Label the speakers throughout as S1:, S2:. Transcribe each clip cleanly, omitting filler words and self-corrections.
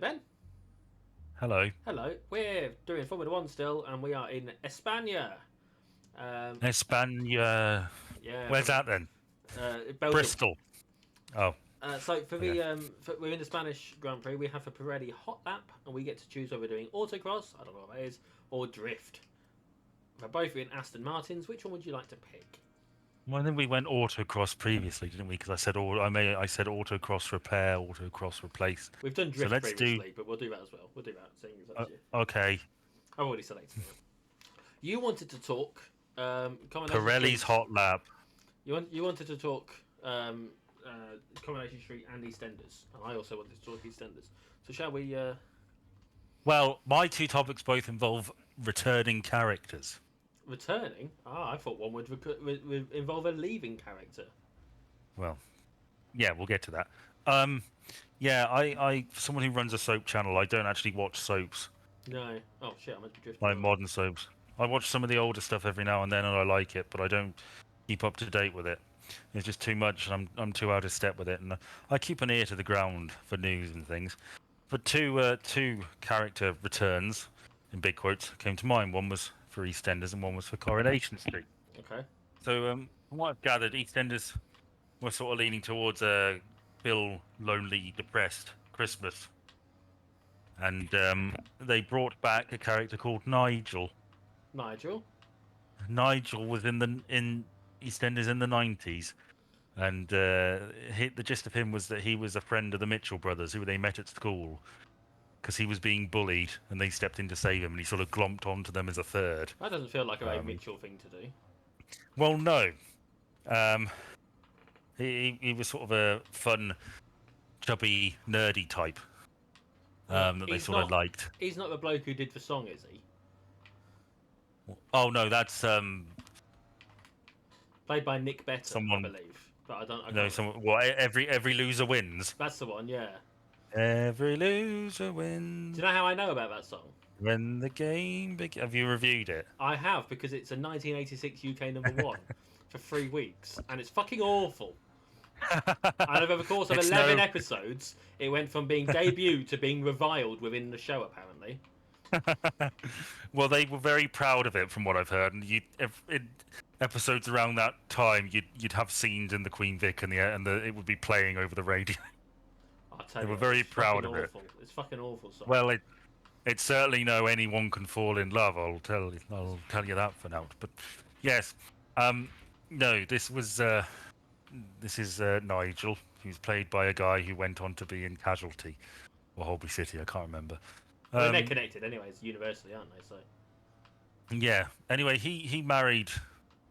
S1: Ben.
S2: Hello.
S1: Hello. We're doing Formula One still, and we are in España. Um,
S2: España.
S1: yeah,
S2: Where's that then?
S1: Belgium.
S2: Bristol. Oh,
S1: So for
S2: okay.
S1: we're in the Spanish Grand Prix. We have a Pirelli hot lap, and we get to choose whether we're doing autocross. I don't know what that is, or drift. We're both in Aston Martins. Which one would you like to pick?
S2: Well, then we went autocross previously, didn't we? Because I said autocross repair, autocross replace.
S1: We've done
S2: So
S1: drift
S2: let's do.
S1: previously, but we'll do that as well. We'll do that. Seeing as that's you.
S2: Okay.
S1: I've already selected it. You wanted to talk Coronation
S2: Pirelli's
S1: Street.
S2: hot lap.
S1: You wanted to talk Coronation Street and EastEnders, and I also wanted to talk EastEnders. So shall we?
S2: Well, my two topics both involve returning characters.
S1: Returning? I thought one would involve a leaving character.
S2: Well, yeah, we'll get to that. Um, yeah, I for someone who runs a soap channel, I don't actually watch soaps,
S1: No. Oh shit! I meant to be drifting.
S2: like
S1: Aren't I?
S2: modern soaps. I watch some of the older stuff every now and then, and I like it, but I don't keep up to date with it. It's just too much, and I'm too out of step with it. And I keep an ear to the ground for news and things. But two character returns, in big quotes, came to mind. One was for EastEnders, and one was for Coronation Street.
S1: Okay.
S2: So, from what I've gathered, EastEnders were sort of leaning towards a Bill lonely, depressed Christmas, and they brought back a character called Nigel.
S1: Nigel.
S2: Nigel was in EastEnders in the 90s, and the gist of him was that he was a friend of the Mitchell brothers, who they met at school, because he was being bullied, and they stepped in to save him, and he sort of glomped onto them as a third.
S1: That doesn't feel like a very
S2: Um,
S1: Mitchell thing to do.
S2: well, no, um, he was sort of a fun, chubby, nerdy type that they
S1: He's
S2: sort of
S1: not.
S2: liked.
S1: He's not the bloke who did the song, is he?
S2: Oh no, that's
S1: Played by Nick Better, I
S2: someone.
S1: believe. But I don't. I
S2: No,
S1: can't.
S2: someone. Well, every loser wins.
S1: That's the one. Yeah.
S2: Every loser
S1: Do you
S2: wins
S1: know how I know about that song?
S2: when the game begins. Have you reviewed it?
S1: I have because it's a 1986 UK number one for 3 weeks, and it's fucking awful. And over the course of
S2: It's
S1: 11
S2: no.
S1: episodes, it went from being debuted to being reviled within the show, apparently.
S2: Well, they were very proud of it, from what I've heard. And in episodes around that time, you'd have scenes in the Queen Vic, and it would be playing over the radio.
S1: I'll tell
S2: They
S1: you,
S2: were very
S1: it's
S2: proud
S1: fucking
S2: of it.
S1: awful. It's fucking awful song.
S2: Well, it's certainly no anyone can fall in love. I'll tell you that for now. But yes, no, this is Nigel, who's played by a guy who went on to be in Casualty or Holby City. I can't remember.
S1: I mean, they're connected anyways, universally, aren't they? So
S2: Yeah. Anyway, he married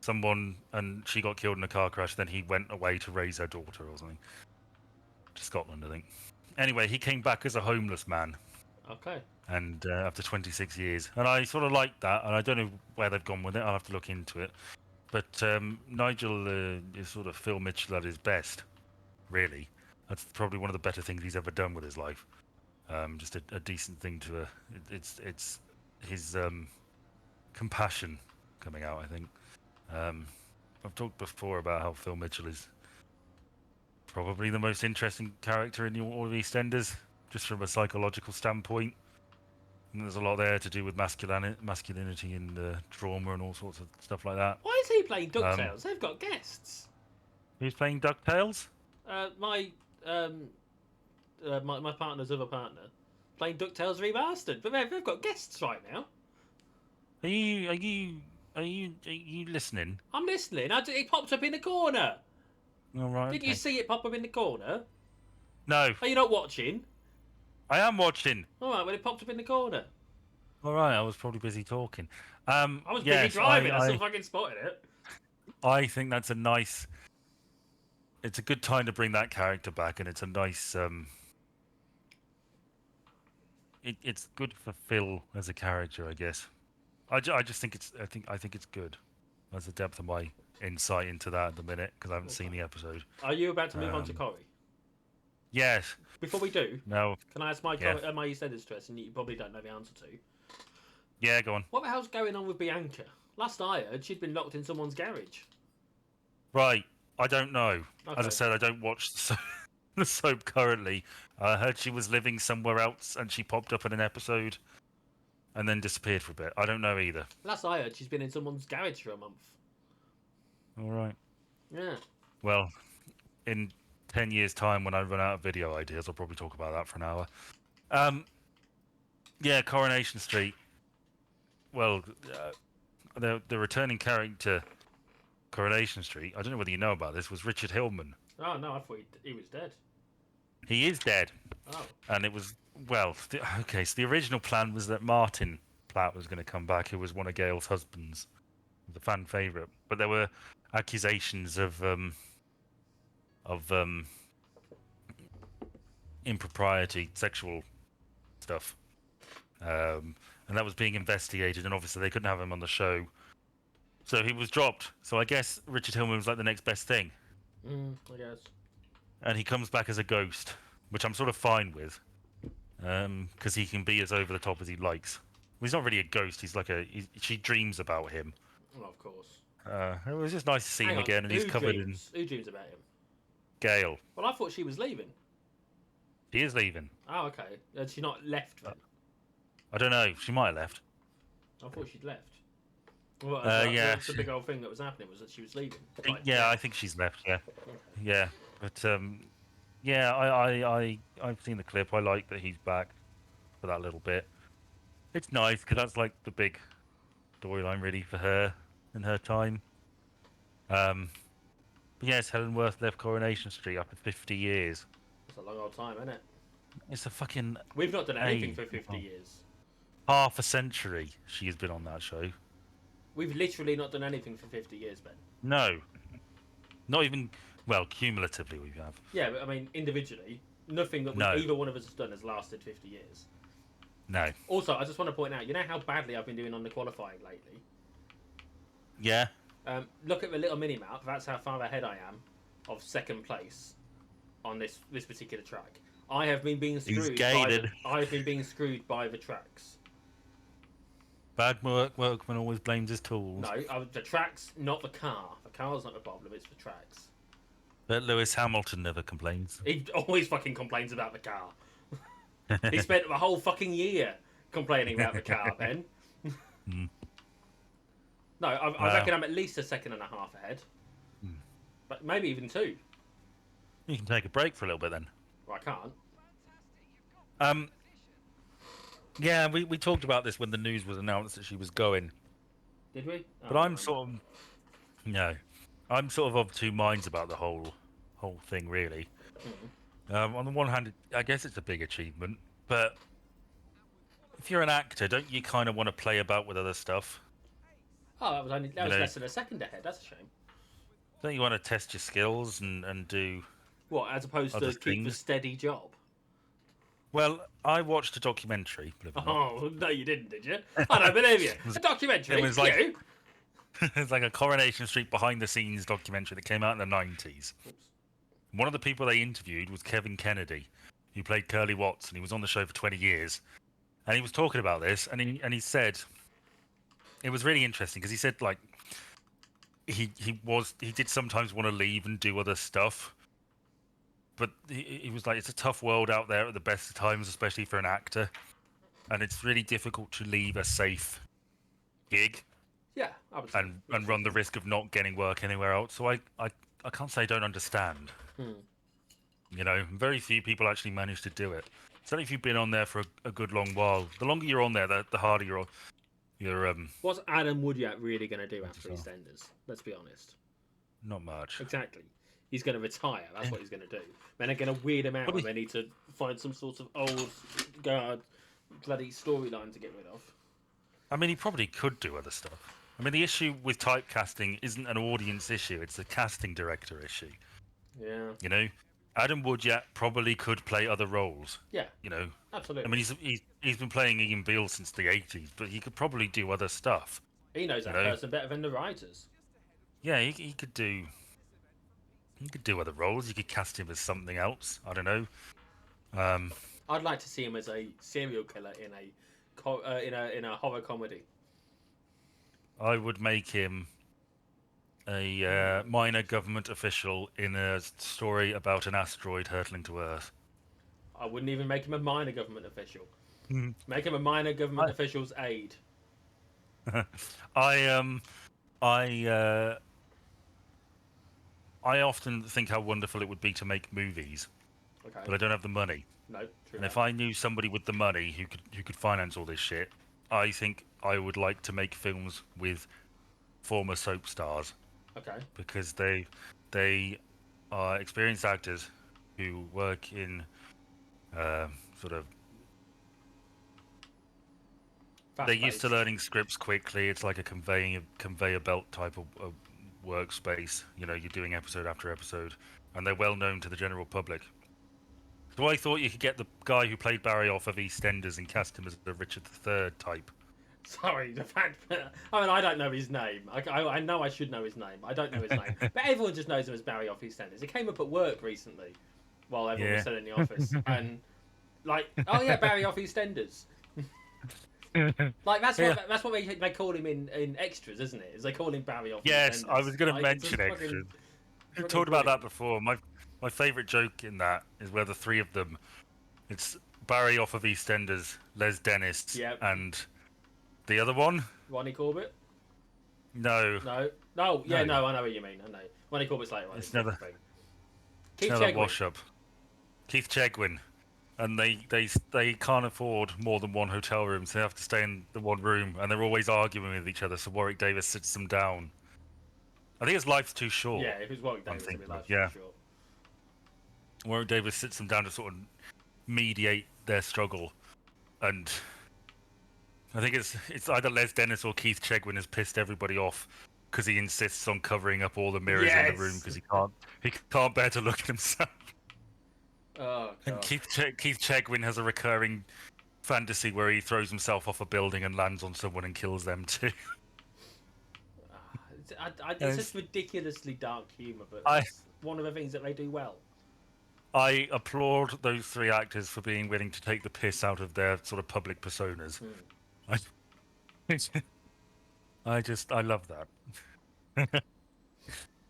S2: someone and she got killed in a car crash. Then he went away to raise her daughter or something. To Scotland, I think. Anyway, he came back as a homeless man,
S1: okay.
S2: and after 26 years, and I sort of like that. And I don't know where they've gone with it. I'll have to look into it. But Nigel is sort of Phil Mitchell at his best. Really, that's probably one of the better things he's ever done with his life. Just a decent thing to. It's his compassion coming out. I think. I've talked before about how Phil Mitchell is probably the most interesting character in all of EastEnders, just from a psychological standpoint. And there's a lot there to do with masculinity and trauma and all sorts of stuff like that.
S1: Why is he playing DuckTales? They've got guests.
S2: Who's playing DuckTales?
S1: My partner's other partner playing DuckTales Remastered, but they've got guests right now.
S2: Are you listening?
S1: I'm listening. It popped up in the corner.
S2: All right.
S1: Did you see it pop up in the corner?
S2: No,
S1: Are you not watching?
S2: I am watching.
S1: All right, well, it popped up in the corner.
S2: All right, I was probably busy talking.
S1: I was busy
S2: Yes,
S1: driving. I still fucking spotted it.
S2: I think that's a nice. It's a good time to bring that character back, and it's a nice. It's good for Phil as a character, I guess. I just think it's. I think it's good. That's the depth of my insight into that at the minute because I haven't seen the episode.
S1: Are you about to move on to Corey?
S2: Yes.
S1: Before we do,
S2: No.
S1: can I ask my
S2: Yeah.
S1: my EastEnders question that you probably don't know the answer to?
S2: Yeah, go on.
S1: What the hell's going on with Bianca? Last I heard, she'd been locked in someone's garage.
S2: Right. I don't know.
S1: Okay.
S2: As I said, I don't watch. the soap currently. I heard she was living somewhere else and she popped up in an episode and then disappeared for a bit. I don't know either.
S1: Last I heard, she's been in someone's garage for a month.
S2: All right.
S1: Yeah.
S2: Well, in 10 years' time, when I run out of video ideas, I'll probably talk about that for an hour. Yeah, Coronation Street. Well, the returning character, Coronation Street, I don't know whether you know about this, was Richard Hillman.
S1: Oh no, I thought he was dead.
S2: He is dead.
S1: Oh.
S2: And it was, well, okay, so the original plan was that Martin Platt was going to come back, who was one of Gail's husbands, the fan favourite. But there were accusations of impropriety, sexual stuff. And that was being investigated, and obviously they couldn't have him on the show. So he was dropped. So I guess Richard Hillman was like the next best thing.
S1: I guess.
S2: And he comes back as a ghost, which I'm sort of fine with. Because he can be as over the top as he likes. Well, he's not really a ghost, he's like she dreams about him.
S1: Well, of course.
S2: It was just nice to see
S1: Hang
S2: him
S1: on,
S2: again, and he's covered in
S1: Who dreams about him?
S2: Gail.
S1: Well, I thought she was leaving.
S2: He is leaving.
S1: Oh, okay. Had she not left then?
S2: I don't know, she might have left.
S1: I thought she'd left. Well,
S2: yeah.
S1: The big old thing that was happening was that she was leaving. Like,
S2: Yeah, I think she's left, yeah. Yeah, but yeah, I've seen the clip. I like that he's back for that little bit. It's nice because that's like the big storyline really for her in her time. But yes, Helen Worth left Coronation Street after 50 years.
S1: It's a long old time, isn't it?
S2: It's a fucking
S1: We've not done anything for 50 years.
S2: half a century she has been on that show.
S1: We've literally not done anything for 50 years, Ben.
S2: No, not even, well, cumulatively we have.
S1: Yeah, but I mean, individually, nothing that either one of us has done has lasted 50 years.
S2: No.
S1: Also, I just want to point out, you know how badly I've been doing on the qualifying lately?
S2: Yeah.
S1: Look at the little mini-map. That's how far ahead I am of second place on this particular track. I have been being screwed. I've been being screwed by the tracks.
S2: Bad workman always blames his tools.
S1: No, the tracks, not the car. The car's not the problem, it's the tracks.
S2: But Lewis Hamilton never complains.
S1: He always fucking complains about the car. He spent the whole fucking year complaining about the car, Ben. No, I reckon I'm at least a second and a half ahead. But maybe even two.
S2: You can take a break for a little bit then.
S1: Well, I can't.
S2: Yeah, we talked about this when the news was announced that she was going.
S1: Did we?
S2: But I'm sort of two minds about the whole thing, really. On the one hand, I guess it's a big achievement, but if you're an actor, don't you kind of want to play about with other stuff?
S1: Oh, that was less than a second ahead. That's a shame.
S2: Don't you want to test your skills and do
S1: what, as opposed to keep a steady job?
S2: Well, I watched a documentary.
S1: Oh no, you didn't, did you? I don't believe you. A documentary.
S2: It was like it's like a Coronation Street behind-the-scenes documentary that came out in the 90s. Oops. One of the people they interviewed was Kevin Kennedy, who played Curly Watts, and he was on the show for 20 years. And he was talking about this, and he said it was really interesting because he said like he did sometimes want to leave and do other stuff, but he was like, it's a tough world out there at the best of times, especially for an actor, and it's really difficult to leave a safe gig.
S1: Yeah,
S2: and run the risk of not getting work anywhere else. So I can't say I don't understand. You know, very few people actually manage to do it. Certainly if you've been on there for a good long while. The longer you're on there, the harder you're
S1: What's Adam Woodyard really going to do after EastEnders? Let's be honest.
S2: Not much.
S1: Exactly. He's going to retire. That's what he's going to do. Then they're going to weird him out and they need to find some sort of old guard bloody storyline to get rid of.
S2: I mean, he probably could do other stuff. I mean, the issue with typecasting isn't an audience issue; it's a casting director issue.
S1: Yeah.
S2: You know, Adam Woodyard probably could play other roles.
S1: Yeah.
S2: You know,
S1: absolutely.
S2: I mean, he's been playing Ian Beale since the 80s, but he could probably do other stuff.
S1: He knows that person better than the writers.
S2: Yeah, he could do. He could do other roles. You could cast him as something else. I don't know.
S1: I'd like to see him as a serial killer in a horror comedy.
S2: I would make him a minor government official in a story about an asteroid hurtling to Earth.
S1: I wouldn't even make him a minor government official.
S2: Mm.
S1: Make him a minor government official's aide.
S2: I I often think how wonderful it would be to make movies,
S1: Okay.
S2: but I don't have the money.
S1: No, true.
S2: And if I knew somebody with the money who could finance all this shit, I think I would like to make films with former soap stars.
S1: Okay.
S2: Because they are experienced actors who work in sort of. They're used to learning scripts quickly. It's like a conveyor belt type of workspace. You know, you're doing episode after episode, and they're well known to the general public. So I thought you could get the guy who played Barry off of EastEnders and cast him as the Richard III type.
S1: Sorry, the fact. I mean, I don't know his name. I know I should know his name. I don't know his name, but everyone just knows him as Barry off EastEnders. It came up at work recently, while everyone was still in the office, and like, oh yeah, Barry off EastEnders. Like that's what they call him in extras, isn't it? Is they call him Barry off.
S2: Yes,
S1: EastEnders.
S2: I was going to mention extras. We've talked about that before. My favourite joke in that is where the three of them, it's Barry off of EastEnders, Les Dennis, and the other one.
S1: Ronnie Corbett.
S2: No.
S1: I know what you mean. I know. Ronnie Corbett's later on.
S2: It's another
S1: Chegwin.
S2: wash up. Keith Chegwin. And they can't afford more than one hotel room, so they have to stay in the one room, and they're always arguing with each other. So Warwick Davis sits them down. I think his life's too short.
S1: Yeah, if it's Warwick Davis, it'd be life's too short.
S2: Warwick Davis sits them down to sort of mediate their struggle, and I think it's either Les Dennis or Keith Chegwin has pissed everybody off because he insists on covering up all the mirrors in the room because he can't bear to look at himself.
S1: Oh, God.
S2: And Keith Chegwin has a recurring fantasy where he throws himself off a building and lands on someone and kills them too.
S1: It's just ridiculously dark humour, but that's one of the things that they do well.
S2: I applaud those three actors for being willing to take the piss out of their sort of public personas. I love that.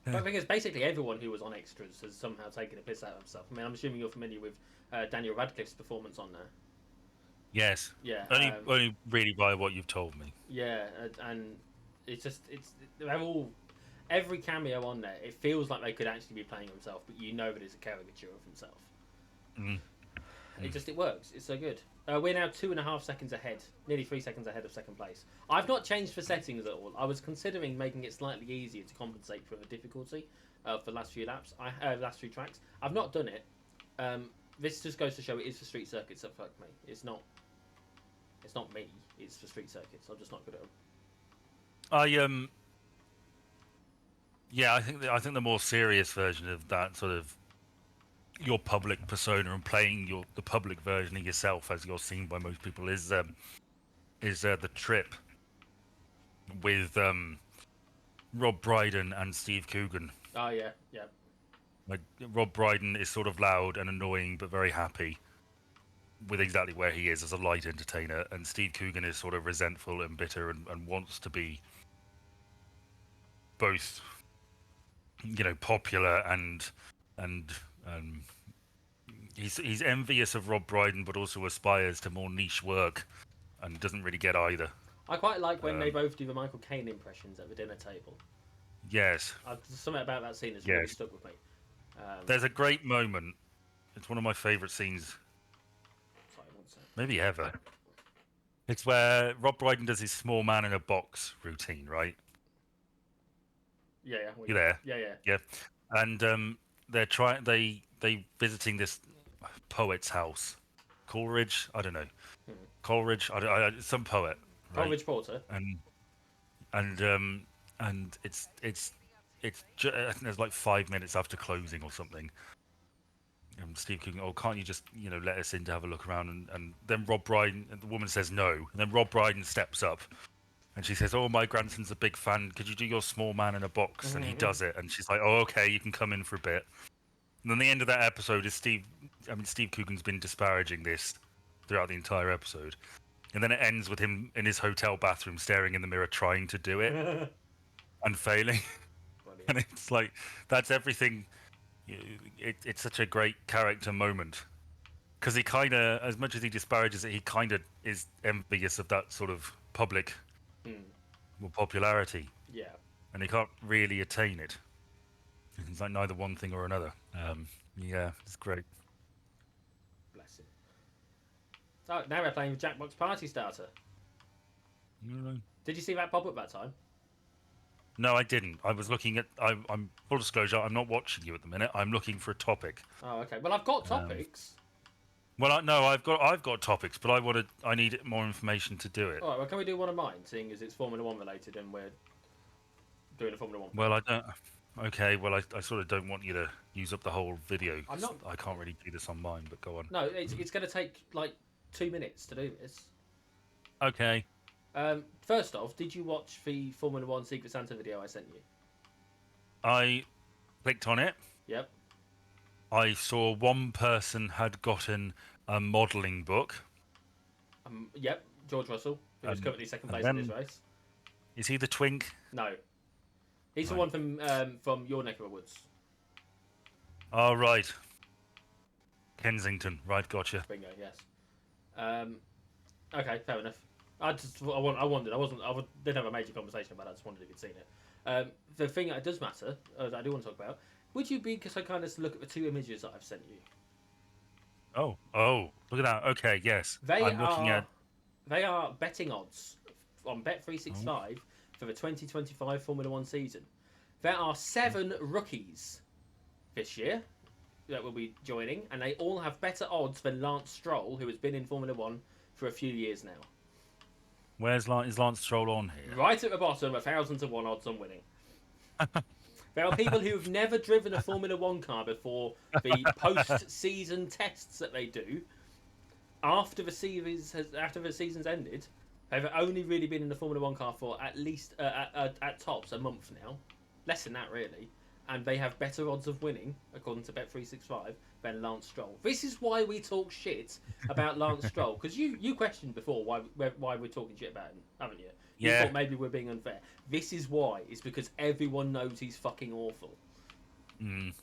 S1: But I think it's basically everyone who was on extras has somehow taken a piss out of himself. I mean, I'm assuming you're familiar with Daniel Radcliffe's performance on there.
S2: Yes.
S1: Yeah.
S2: Only really by what you've told me.
S1: Yeah, and they're all, every cameo on there, it feels like they could actually be playing himself, but you know that it's a caricature of himself. It works. It's so good. We're now 2.5 seconds ahead, nearly 3 seconds ahead of second place. I've not changed the settings at all. I was considering making it slightly easier to compensate for the difficulty for the last few laps. Last few tracks. I've not done it. This just goes to show it is for street circuits that fuck me. It's not me. It's for street circuits. I'm just not good at them.
S2: Yeah, I think the more serious version of that sort of your public persona and playing the public version of yourself as you're seen by most people is the Trip with Rob Brydon and Steve Coogan.
S1: Oh yeah.
S2: Like Rob Brydon is sort of loud and annoying but very happy with exactly where he is as a light entertainer, and Steve Coogan is sort of resentful and bitter and wants to be both, popular and he's envious of Rob Brydon, but also aspires to more niche work, and doesn't really get either.
S1: I quite like when they both do the Michael Caine impressions at the dinner table.
S2: Yes.
S1: Something about that scene has really stuck with me.
S2: There's a great moment. It's one of my favourite scenes.
S1: Sorry, one second.
S2: Maybe ever. It's where Rob Brydon does his small man in a box routine, right?
S1: Yeah.
S2: You there?
S1: Yeah.
S2: And they visiting this poet's house, Coleridge. I don't know. Coleridge. Some poet. Right?
S1: Coleridge Porter.
S2: And it's I think there's like 5 minutes after closing or something. And Steve Coogan, can't you just let us in to have a look around? And then Rob Brydon, the woman says no. And then Rob Brydon steps up. And she says, my grandson's a big fan. Could you do your small man in a box? And he does it. And she's like, okay, you can come in for a bit. And then the end of that episode is Steve Coogan's been disparaging this throughout the entire episode. And then it ends with him in his hotel bathroom staring in the mirror trying to do it and failing. and it's like that's everything. It's such a great character moment because he kind of, as much as he disparages it, he kind of is envious of that sort of public
S1: Hmm.
S2: popularity,
S1: Yeah.
S2: and he can't really attain it. It's like neither one thing or another. Yeah, it's great.
S1: Bless him. So now we're playing with Jackbox Party Starter.
S2: Mm.
S1: Did you see that pop up that time?
S2: No, I didn't. I was looking at. I'm full disclosure. I'm not watching you at the minute. I'm looking for a topic.
S1: Oh, okay. Well, I've got
S2: Um,
S1: topics.
S2: well, no, I've got topics, but I need more information to do it.
S1: All right. Well, can we do one of mine, seeing as it's Formula One related and we're doing a Formula One?
S2: Well, I don't. Okay, well, I sort of don't want you to use up the whole video.
S1: I'm not.
S2: I can't really do this on mine, but go on.
S1: No, it's going to take like 2 minutes to do this.
S2: Okay.
S1: First off, did you watch the Formula One Secret Santa video I sent you?
S2: I clicked on it.
S1: Yep.
S2: I saw one person had gotten a modelling book.
S1: Yep. George Russell, who is currently second place in this race.
S2: Is he the twink?
S1: No. He's the one from your neck of the woods.
S2: Oh, right. Kensington. Right, gotcha.
S1: Bingo. Yes. Okay, fair enough. I wondered. I didn't have a major conversation about it. I just wondered if you'd seen it. The thing that does matter, that I do want to talk about, would you be so kind as to look at the two images that I've sent you?
S2: Oh, look at that. Okay, yes.
S1: They are betting odds on Bet365 for the 2025 Formula One season. There are 7 rookies this year that will be joining, and they all have better odds than Lance Stroll, who has been in Formula One for a few years now.
S2: Is Lance Stroll on here?
S1: Right at the bottom, 1,000 to 1 odds on winning. There are people who have never driven a Formula One car before the post-season tests that they do. After the season's ended, they've only really been in the Formula One car for at least at tops a month now, less than that really, and they have better odds of winning according to Bet365 than Lance Stroll. This is why we talk shit about Lance Stroll, because you questioned before why we're talking shit about him, haven't you? You thought maybe we're being unfair. This is why. It's because everyone knows he's fucking awful.
S2: Mm.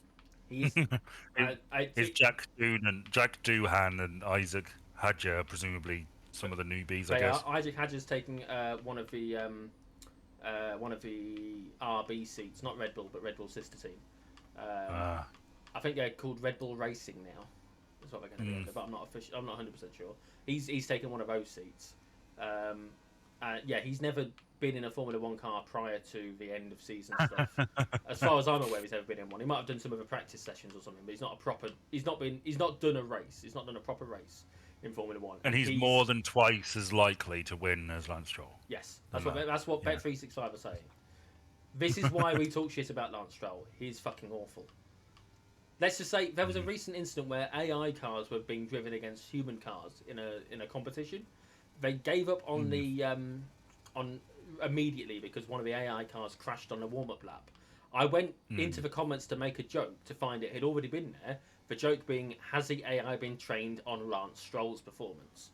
S1: He's
S2: is Jack Doohan and Isaac Hadjar presumably some of the newbies? I guess
S1: Isaac Hadjar's taking one of the RB seats, not Red Bull, but Red Bull sister team. I think they're called Red Bull Racing now. That's what they're going to be under, but I'm not 100% sure. He's taken one of those seats. Yeah, he's never been in a Formula One car prior to the end of season stuff. As far as I'm aware, he's ever been in one. He might have done some of the practice sessions or something, but he's not done a race. He's not done a proper race in Formula One.
S2: And he's more than twice as likely to win as Lance Stroll.
S1: Yes, that's what Bet365 are saying. This is why we talk shit about Lance Stroll. He's fucking awful. Let's just say there was a recent incident where AI cars were being driven against human cars in a competition. They gave up on on immediately because one of the AI cars crashed on a warm-up lap. I went into the comments to make a joke to find it had already been there. The joke being, has the AI been trained on Lance Stroll's performance?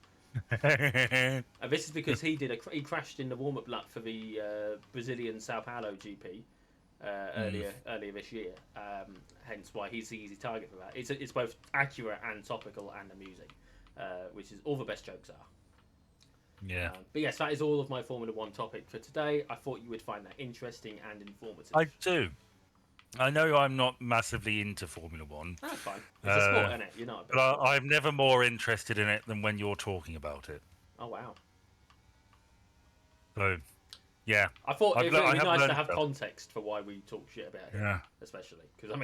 S1: And this is because he crashed in the warm-up lap for the Brazilian Sao Paulo GP earlier this year. Hence why he's the easy target for that. It's both accurate and topical and amusing, which is all the best jokes are.
S2: Yeah.
S1: But yes, that is all of my Formula One topic for today. I thought you would find that interesting and informative.
S2: I do. I know I'm not massively into Formula One.
S1: That's fine. It's a sport, isn't it? You're not.
S2: But I'm never more interested in it than when you're talking about it.
S1: Oh wow.
S2: So, yeah.
S1: I thought it would be nice to have context for why we talk shit about it.
S2: Yeah.
S1: Especially because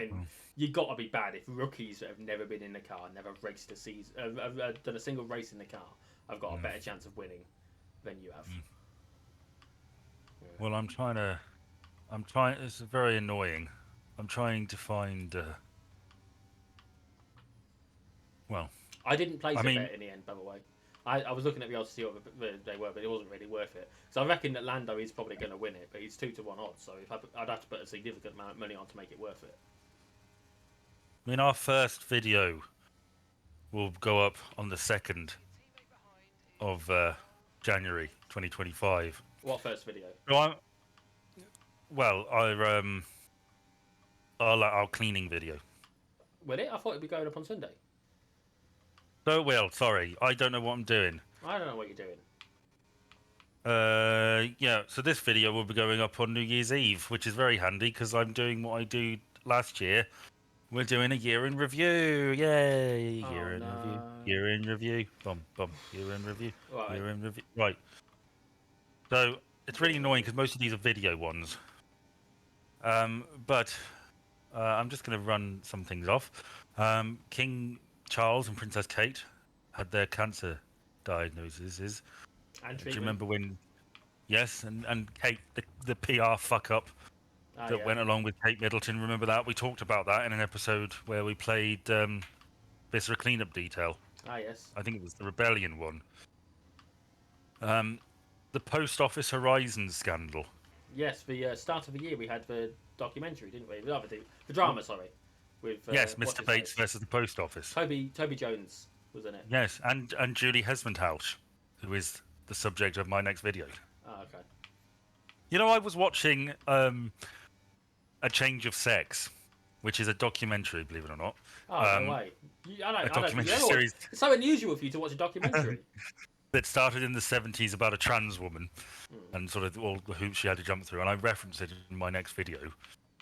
S1: you got to be bad if rookies that have never been in the car, never raced a season, done a single race in the car, have got a better chance of winning than you have. Yeah.
S2: Well, I'm trying. It's very annoying. I'm trying to find.
S1: I didn't place a bet in the end, by the way. I was looking at the odds to see what they were, but it wasn't really worth it. So I reckon that Lando is probably going to win it, but he's 2-1 odds. So I'd have to put a significant amount of money on to make it worth it.
S2: I mean, our first video will go up on the 2nd of January 2025.
S1: What first video?
S2: our cleaning video.
S1: Will it? I thought it'd be going up on Sunday.
S2: So well, sorry, I don't know what I'm doing.
S1: I don't know what you're doing.
S2: Yeah. So this video will be going up on New Year's Eve, which is very handy because I'm doing what I do last year. We're doing a year in review. Yay! Year
S1: Oh
S2: in review.
S1: no.
S2: Year in review. Bum bum. Year in review.
S1: Right.
S2: Year in review. Right. So it's really annoying because most of these are video ones. But I'm just going to run some things off. King Charles and Princess Kate had their cancer diagnoses.
S1: And
S2: Do you
S1: treatment.
S2: remember when? Yes, and Kate, the PR fuck up
S1: Ah,
S2: that
S1: yeah.
S2: went along with Kate Middleton. Remember that? We talked about that in an episode where we played Viscera Cleanup Detail.
S1: Ah, yes.
S2: I think it was the Rebellion one. The Post Office Horizons scandal.
S1: Yes, the start of the year we had the documentary, didn't we? The drama, sorry. With
S2: Yes,
S1: what's
S2: Mr.
S1: his
S2: Bates
S1: face?
S2: versus the Post Office.
S1: Toby Jones was in it.
S2: Yes, and Julie Hesmondhalgh, who is the subject of my next video.
S1: Ah, okay.
S2: You know, I was watching A Change of Sex, which is a documentary, believe it or not.
S1: Oh, no way. I don't think
S2: documentary
S1: you ever watch.
S2: series.
S1: It's so unusual for you to watch a documentary.
S2: That started in the 70s about a trans woman and sort of all the hoops she had to jump through. And I reference it in my next video.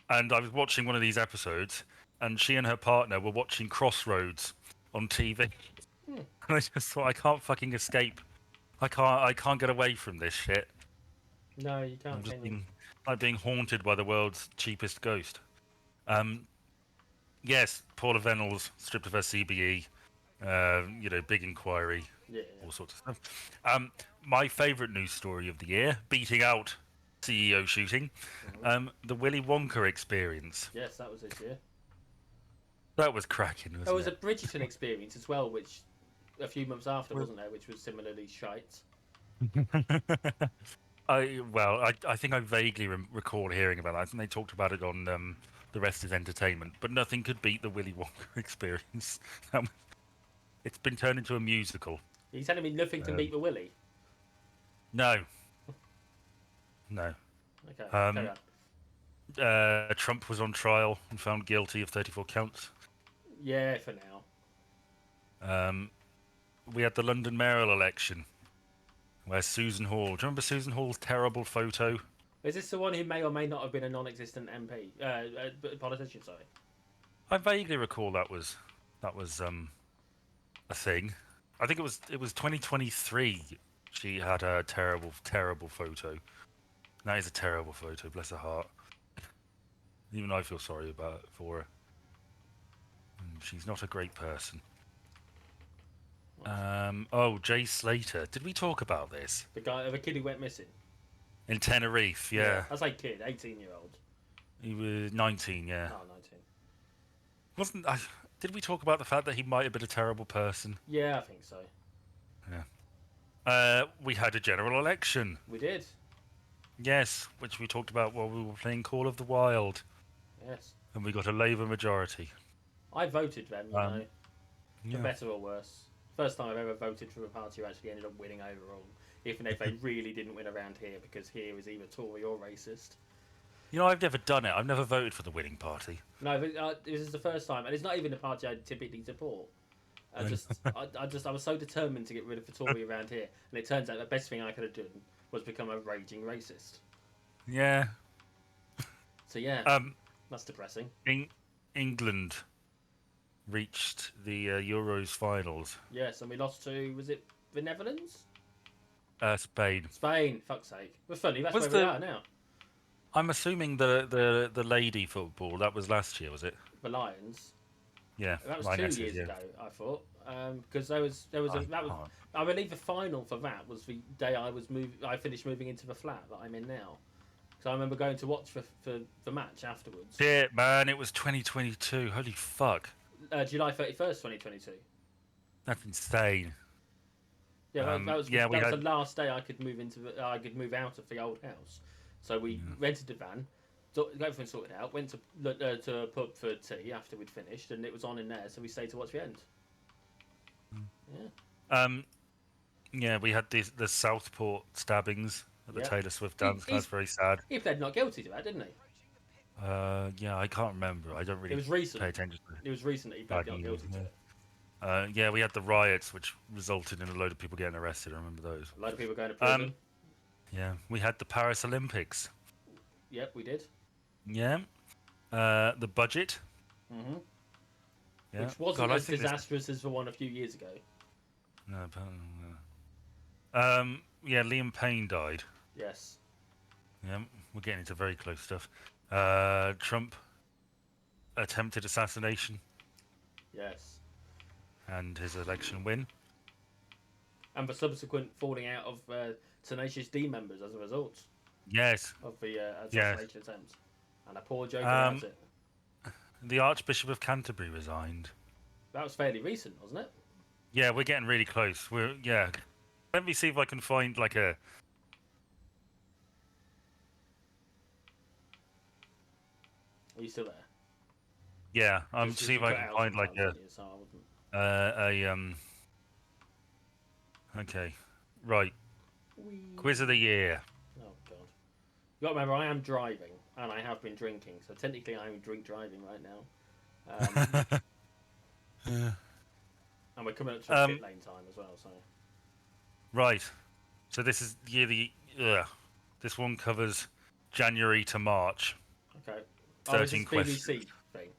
S2: And I was watching one of these episodes, and she and her partner were watching Crossroads on TV. And I just thought, I can't fucking escape. I can't get away from this shit.
S1: No, you can't.
S2: I'm just
S1: Can you?
S2: being haunted by the world's cheapest ghost. Yes, Paula Venables stripped of her CBE. Big inquiry.
S1: Yeah.
S2: All sorts of stuff. My favourite news story of the year, beating out CEO shooting, the Willy Wonka experience.
S1: Yes, that was this year.
S2: That was cracking, wasn't
S1: There was
S2: it?
S1: a Bridgerton experience as well, which a few months after, wasn't there? Which was similarly shite.
S2: I think I vaguely recall hearing about that. I think they talked about it on The Rest is Entertainment, but nothing could beat the Willy Wonka experience. It's been turned into a musical.
S1: Are you telling me nothing can beat the Willy?
S2: No. No.
S1: Okay, carry on.
S2: Trump was on trial and found guilty of 34 counts.
S1: Yeah, for now.
S2: We had the London mayoral election where Susan Hall... Do you remember Susan Hall's terrible photo?
S1: Is this the one who may or may not have been a non-existent MP? Politician, sorry.
S2: I vaguely recall that was a thing. I think it was 2023 she had a terrible photo. That is a terrible photo, bless her heart. Even I feel sorry for her. She's not a great person. Jay Slater. Did we talk about this?
S1: The kid who went missing.
S2: In Tenerife, yeah.
S1: I say kid, 18-year-old.
S2: He was 19, yeah.
S1: Oh, 19.
S2: Did we talk about the fact that he might have been a terrible person?
S1: Yeah, I think so.
S2: Yeah. We had a general election.
S1: We did.
S2: Yes, which we talked about while we were playing Call of the Wild.
S1: Yes.
S2: And we got a Labour majority.
S1: I voted then, for
S2: Yeah.
S1: better or worse. First time I've ever voted for a party who actually ended up winning overall. Even if they really didn't win around here, because here is either Tory or racist.
S2: You know, I've never done it. I've never voted for the winning party.
S1: No, this is the first time, and it's not even a party I typically support. I was so determined to get rid of the Tory around here, and it turns out the best thing I could have done was become a raging racist.
S2: Yeah.
S1: So yeah, that's depressing.
S2: England reached the Euros finals.
S1: Yes, and we lost to, was it the Netherlands?
S2: Spain.
S1: Spain, fuck's sake. We're funny, that's
S2: Was
S1: where we are now.
S2: I'm assuming the lady football, that was last year, was it?
S1: The Lions.
S2: Yeah,
S1: That was
S2: Lionesses,
S1: 2 years
S2: yeah.
S1: ago, I thought. Because I believe the final for that was the day I finished moving into the flat that I'm in now. So I remember going to watch the match afterwards.
S2: Shit, man, it was 2022. Holy fuck.
S1: July 31st, 2022.
S2: That's insane.
S1: Yeah, that was
S2: yeah,
S1: the last day I could move out of the old house. So we rented a van, got everything sorted out, went to a pub for tea after we'd finished, and it was on in there, so we stayed to watch the end. Yeah.
S2: Yeah, we had the Southport stabbings at the Taylor Swift dance. That's very sad.
S1: He pled not guilty to that, didn't he?
S2: Yeah, I can't remember. I don't
S1: It
S2: really
S1: was recent.
S2: pay attention to
S1: It was recent that he pled not guilty to it.
S2: Yeah, we had the riots, which resulted in a load of people getting arrested. I remember those.
S1: A lot of people going to
S2: Um,
S1: prison.
S2: yeah, we had the Paris Olympics.
S1: Yep, we did.
S2: Yeah. The budget.
S1: Hmm.
S2: Yeah.
S1: Which wasn't
S2: God, I
S1: as
S2: think this.
S1: disastrous as the one a few years ago.
S2: No, yeah, Liam Payne died.
S1: Yes.
S2: Yeah, we're getting into very close stuff. Trump attempted assassination
S1: Yes.
S2: and his election win.
S1: And the subsequent falling out of Tenacious D members as a result
S2: Yes.
S1: of the
S2: Yes.
S1: assassination attempt. And a poor Joker has it.
S2: The Archbishop of Canterbury resigned.
S1: That was fairly recent, wasn't it?
S2: Yeah, we're getting really close. Yeah. Let me see if I can find like a.
S1: Are you still there?
S2: Yeah, I'm
S1: Just
S2: see if
S1: you
S2: I
S1: cut
S2: can
S1: out
S2: find like
S1: sometimes, didn't you? So I wouldn't.
S2: a. Okay, right. Quiz of the year.
S1: Oh god. You got to remember, I am driving and I have been drinking, so technically I'm drink driving right now. And we're coming up to a pit lane time as well, so.
S2: Right. So this is the. This one covers January to March.
S1: Okay. Oh, this
S2: 13
S1: is
S2: questions.
S1: BBC thing.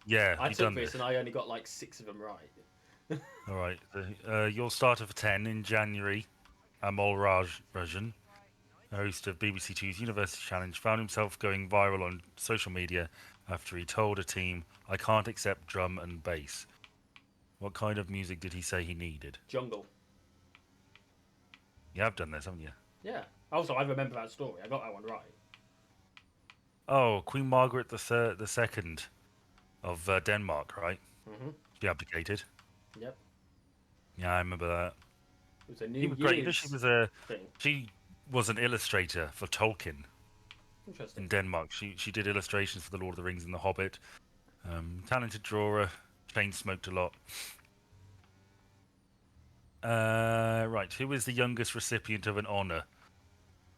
S2: Yeah,
S1: I
S2: you've
S1: took
S2: done
S1: this
S2: this.
S1: and I only got like 6 of them right.
S2: All right. You'll start for 10 in January. Amol Rajan, host of BBC Two's University Challenge, found himself going viral on social media after he told a team, "I can't accept drum and bass." What kind of music did he say he needed?
S1: Jungle.
S2: You have done this, haven't you?
S1: Yeah. Also, I remember that story. I got that one right.
S2: Oh, Queen Margaret the Second of Denmark, right?
S1: Mm-hmm.
S2: She abdicated.
S1: Yep.
S2: Yeah, I remember that.
S1: It was a New
S2: She was great. You know,
S1: Year's thing.
S2: she was an illustrator for Tolkien
S1: Interesting.
S2: in Denmark. She did illustrations for The Lord of the Rings and The Hobbit. Talented drawer. Chain smoked a lot. Right. Who is the youngest recipient of an honour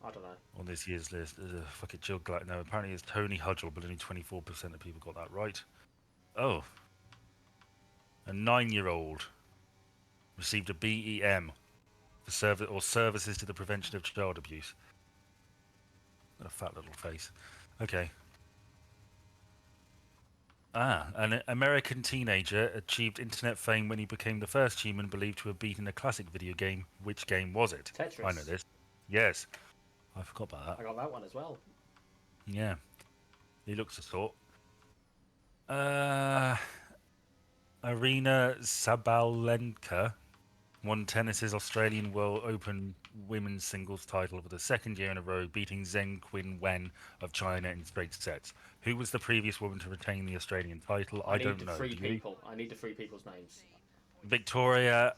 S1: I don't know.
S2: on this year's list? Fuck it, Jill Glatt. No, apparently it's Tony Hudgel, but only 24% of people got that right. Oh. A 9-year-old received a BEM for services to the prevention of child abuse. Got a fat little face. Okay. An American teenager achieved internet fame when he became the first human believed to have beaten a classic video game. Which game was it?
S1: Tetris.
S2: I know this. Yes. I forgot about that.
S1: I got that one as well.
S2: Yeah. He looks a sort. Arina Sabalenka won tennis's Australian World Open women's singles title for the second year in a row, beating Zheng Qinwen of China in straight sets. Who was the previous woman to retain the Australian title? I don't know.
S1: I need the 3 people's names.
S2: Victoria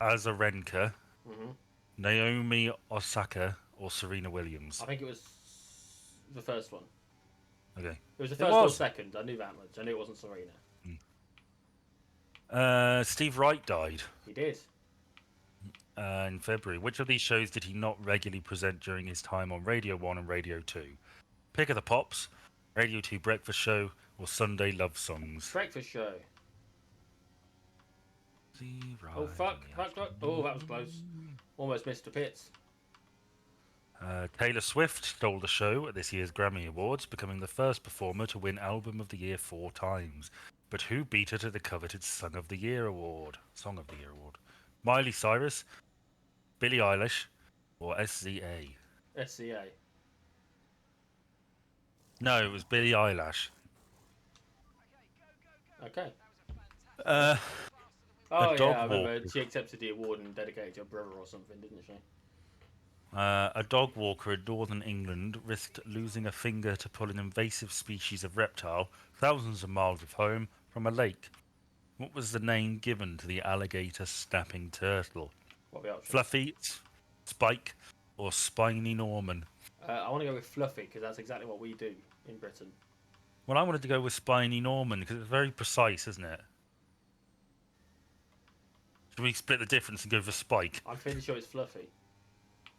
S2: Azarenka,
S1: Mm-hmm.
S2: Naomi Osaka, or Serena Williams?
S1: I think it was the first one.
S2: Okay.
S1: It was the first or second. I knew that much. I knew it wasn't Serena.
S2: Steve Wright died.
S1: He did.
S2: In February. Which of these shows did he not regularly present during his time on Radio 1 and Radio 2? Pick of the Pops, Radio 2 Breakfast Show, or Sunday Love Songs?
S1: Breakfast Show. Oh, fuck. Oh, that was close. Almost missed the pits.
S2: Taylor Swift stole the show at this year's Grammy Awards, becoming the first performer to win Album of the Year 4 times. But who beat her to the coveted Song of the Year award? Miley Cyrus, Billie Eilish, or SZA?
S1: SCA.
S2: No, it was Billie Eilish.
S1: Okay.
S2: A
S1: Oh,
S2: dog
S1: yeah, I remember
S2: walker.
S1: she accepted the award and dedicated it to her brother or something, didn't she?
S2: A dog walker in northern England risked losing a finger to pull an invasive species of reptile thousands of miles of home from a lake. What was the name given to the alligator snapping turtle?
S1: What are the options?
S2: Fluffy, Spike, or Spiny Norman?
S1: I want to go with Fluffy because that's exactly what we do in Britain.
S2: Well, I wanted to go with Spiny Norman because it's very precise, isn't it? Should we split the difference and go for Spike?
S1: I'm fairly sure it's Fluffy.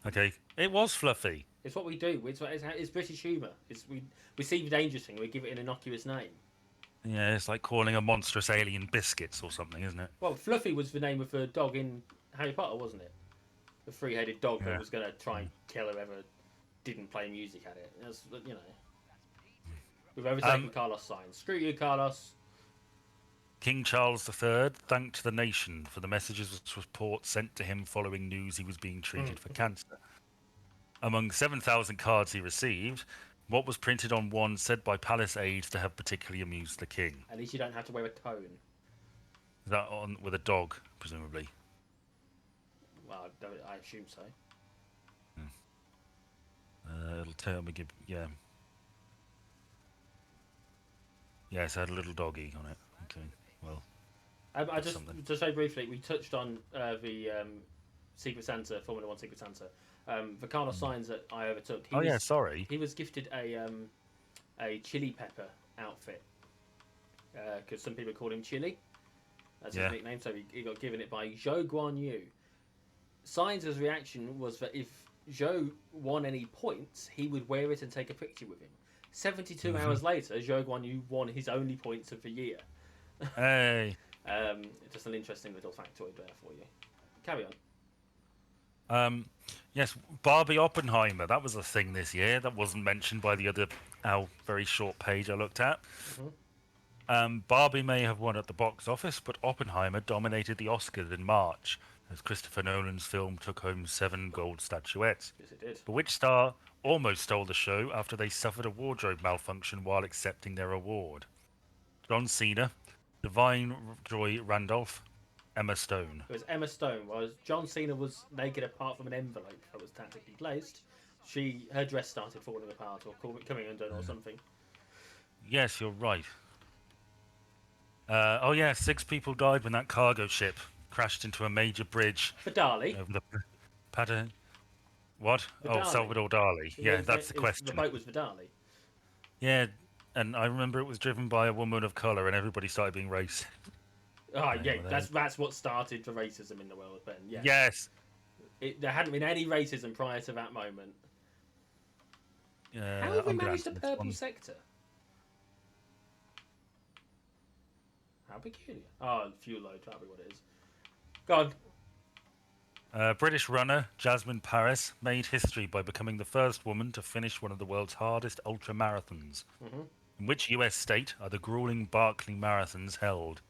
S2: Okay, it was fluffy.
S1: It's what we do. It's British humour. We see the dangerous thing, we give it an innocuous name.
S2: Yeah, it's like calling a monstrous alien biscuits or something, isn't it?
S1: Well, Fluffy was the name of the dog in Harry Potter, wasn't it? The three-headed dog that
S2: Yeah.
S1: was going to try and kill whoever didn't play music at it. That's, you know, we've overtaken
S2: Um,
S1: Carlos Sainz. Screw you, Carlos.
S2: King Charles III thanked the nation for the messages of support sent to him following news he was being treated for cancer. Among 7,000 cards he received, what was printed on one said by palace aides to have particularly amused the king.
S1: At least you don't have to wear a cone.
S2: That on with a dog, presumably.
S1: Well, I assume so.
S2: It'll tell me, yeah. Yes, it had a little doggy on it. Okay, well,
S1: I just
S2: something.
S1: just very briefly, we touched on the Secret Santa, Formula One Secret Santa. The Carlos Sainz that I overtook.
S2: Yeah, sorry.
S1: He was gifted a chili pepper outfit because some people call him Chili. That's his nickname. So he got given it by Zhou Guanyu. Sainz's reaction was that if Zhou won any points, he would wear it and take a picture with him. 72 hours later, Zhou Guanyu won his only points of the year.
S2: Hey.
S1: Just an interesting little factoid there for you. Carry
S2: on. Yes, Barbie Oppenheimer. That was a thing this year. That wasn't mentioned by the other very short page I looked at. Barbie may have won at the box office, but Oppenheimer dominated the Oscars in March, as Christopher Nolan's film took home 7 gold statuettes.
S1: Yes, it did.
S2: But which star almost stole the show after they suffered a wardrobe malfunction while accepting their award? John Cena, Divine Joy Randolph, Emma Stone.
S1: It was Emma Stone. Whereas John Cena was naked apart from an envelope that was tactically placed. Her dress started falling apart or coming undone or something.
S2: Yes, you're right. 6 people died when that cargo ship crashed into a major bridge.
S1: Vidali?
S2: What?
S1: Vidali.
S2: Oh, Salvador Dali. Yeah, that's the question.
S1: The boat was Vidali.
S2: Yeah, and I remember it was driven by a woman of colour and everybody started being racist.
S1: Oh, yeah, that's what started the racism in the world then, yeah.
S2: Yes.
S1: There hadn't been any racism prior to that moment. How have we managed a purple sector? How peculiar. Oh, fuel load, that'll be what it is. Go
S2: on. British runner Jasmine Paris made history by becoming the first woman to finish one of the world's hardest ultra marathons. In which US state are the grueling Barkley marathons held?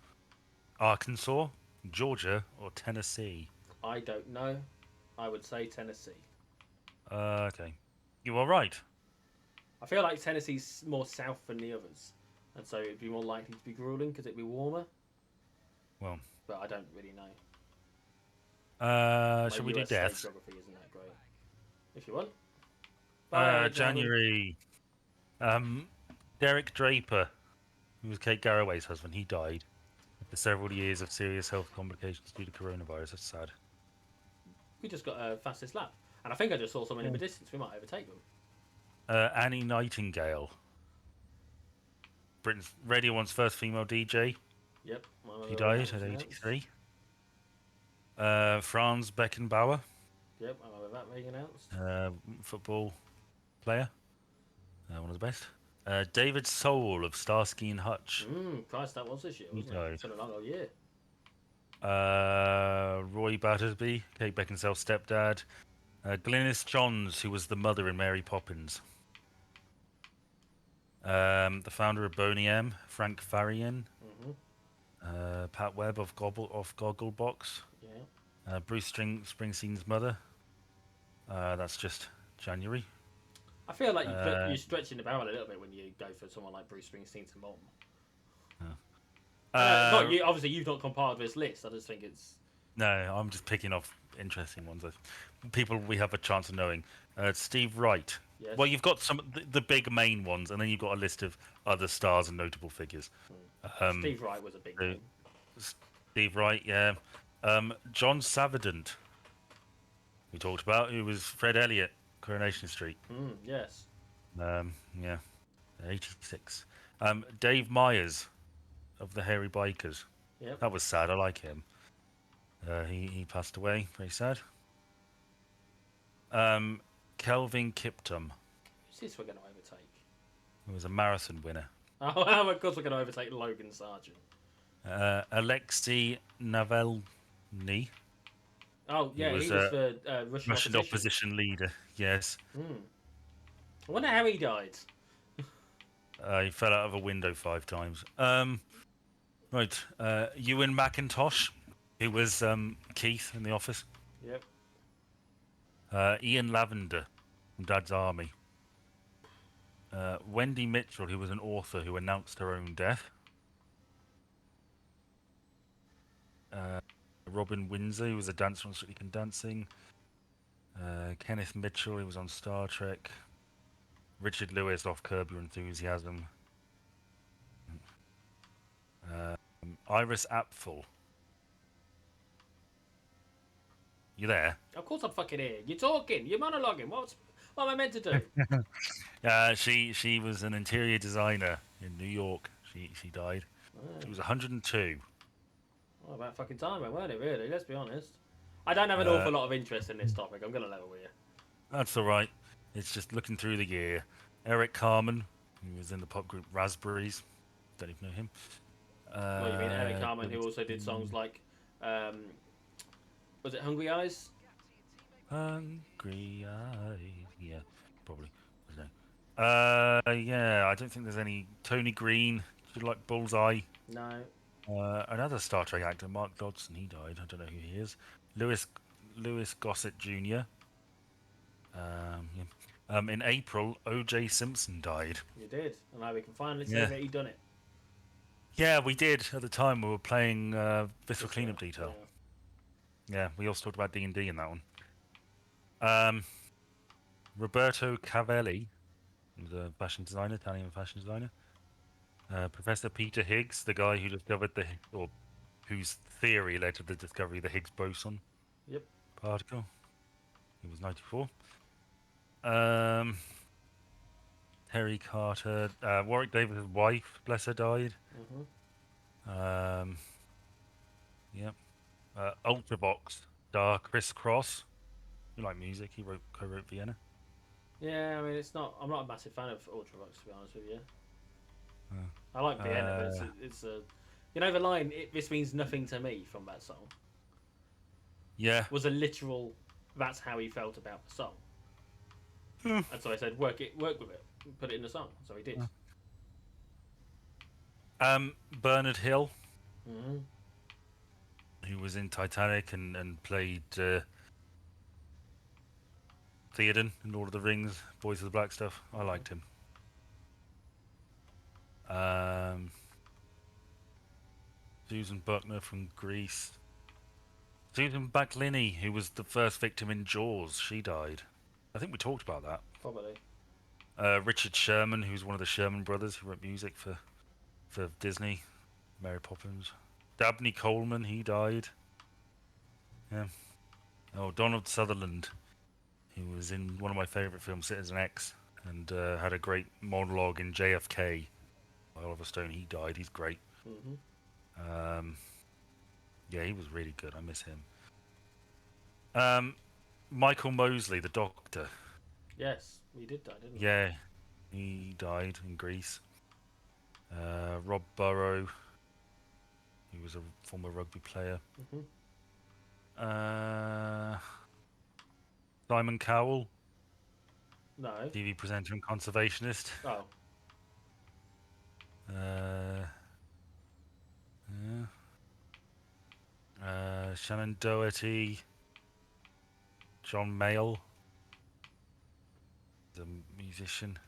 S2: Arkansas, Georgia, or Tennessee?
S1: I don't know. I would say Tennessee.
S2: Okay. You are right.
S1: I feel like Tennessee's more south than the others, and so it'd be more likely to be grueling because it'd be warmer.
S2: Well.
S1: But I don't really know.
S2: Shall we do deaths?
S1: Geography isn't that great. If you want.
S2: January. Derek Draper, who was Kate Garraway's husband, he died after several years of serious health complications due to coronavirus. That's sad.
S1: We just got a fastest lap. And I think I just saw someone in the distance. We might overtake them.
S2: Annie Nightingale. Britain's Radio 1's first female DJ.
S1: Yep.
S2: She died at 83. Franz Beckenbauer.
S1: Yep, I remember that being announced.
S2: Football player. One of the best. David Soul of Starsky and Hutch.
S1: Christ, that was this year, wasn't it? It's been a long old year.
S2: Roy Battersby, Kate Beckinsale's stepdad. Glynis Johns, who was the mother in Mary Poppins. The founder of Boney M, Frank Farian. Pat Webb of Gogglebox.
S1: Yeah.
S2: Bruce Springsteen's mother. That's just January.
S1: I feel like you're stretching the barrel a little bit when you go for someone like Bruce Springsteen's mom. Obviously, you've not compiled this list. I just think it's...
S2: No, I'm just picking off interesting ones. People we have a chance of knowing. Steve Wright.
S1: Yes.
S2: Well, you've got some the big main ones, and then you've got a list of other stars and notable figures.
S1: Steve Wright was a big name.
S2: Steve Wright, yeah. John Savidant, we talked about, who was Fred Elliott, Coronation Street.
S1: Yes.
S2: Yeah. 86. Dave Myers of the Hairy Bikers.
S1: Yep.
S2: That was sad. I like him. He passed away. Very sad. Kelvin Kiptum,
S1: Who's this we're going to overtake?
S2: who was a marathon winner.
S1: Oh, of course we're going to overtake Logan Sargent.
S2: Alexei Navalny,
S1: Oh,
S2: he
S1: yeah,
S2: was
S1: he was
S2: a
S1: the Russian
S2: Russian
S1: opposition.
S2: opposition leader. Yes,
S1: Hmm. I wonder how he died.
S2: he fell out of a window 5 times. Right, Ewan McIntosh, who was Keith in The Office.
S1: Yep.
S2: Ian Lavender from Dad's Army. Wendy Mitchell, who was an author who announced her own death. Robin Windsor, who was a dancer on Strictly Come Dancing. Kenneth Mitchell, who was on Star Trek. Richard Lewis off Curb Your Enthusiasm. Iris Apfel. You there?
S1: Of course I'm fucking here. You're talking. You're monologuing. What am I meant to do?
S2: She was an interior designer in New York. She died. She was 102.
S1: Oh, about fucking time, weren't it, really? Let's be honest. I don't have an awful lot of interest in this topic. I'm going to level with you.
S2: That's all right. It's just looking through the year. Eric Carmen, who was in the pop group Raspberries. Don't even know him.
S1: Well, you mean Eric Carmen, who also did songs like, was it Hungry Eyes?
S2: Hungry Eyes. Yeah, probably. I don't know. Yeah, I don't think there's any. Tony Green, did you like Bullseye?
S1: No.
S2: Another Star Trek actor, Mark Dodson, he died. I don't know who he is. Lewis Gossett Jr. Yeah. In April, O.J. Simpson died.
S1: You did. And now we can finally say that he done it.
S2: Yeah, we did at the time. We were playing Visceral Cleanup Detail. Yeah, we also talked about D&D in that one. Roberto Cavelli, who's a fashion designer, Italian fashion designer. Professor Peter Higgs, the guy who discovered or whose theory led to the discovery of the Higgs boson particle. He was 94. Terry Carter, Warwick Davis' wife, bless her, died. Yep. Ultravox star Chris Cross. You like music? He co-wrote Vienna.
S1: Yeah, I mean, I'm not a massive fan of Ultravox, to be honest with you. I like Vienna, but it's a. You know the line, "This means nothing to me" from that song.
S2: Yeah.
S1: Was a literal. That's how he felt about the song. And so I said, work with it, put it in the song. So he did.
S2: Bernard Hill, who was in Titanic and played Theoden in Lord of the Rings, Boys of the Black Stuff. I liked him. Susan Buckner from Greece. Susan Backlini, who was the first victim in Jaws, she died. I think we talked about that.
S1: Probably.
S2: Richard Sherman, who's one of the Sherman brothers who wrote music for Disney, Mary Poppins. Dabney Coleman, he died. Yeah. Oh, Donald Sutherland, who was in one of my favourite films, Citizen X, and had a great monologue in JFK by Oliver Stone. He died. He's great. Yeah, he was really good. I miss him. Michael Mosley, the Doctor.
S1: Yes, he did die, didn't he?
S2: Yeah, he died in Greece. Rob Burrow, he was a former rugby player. Simon Cowell.
S1: No.
S2: TV presenter and conservationist.
S1: Oh.
S2: Shannon Doherty. John Mayall, the musician.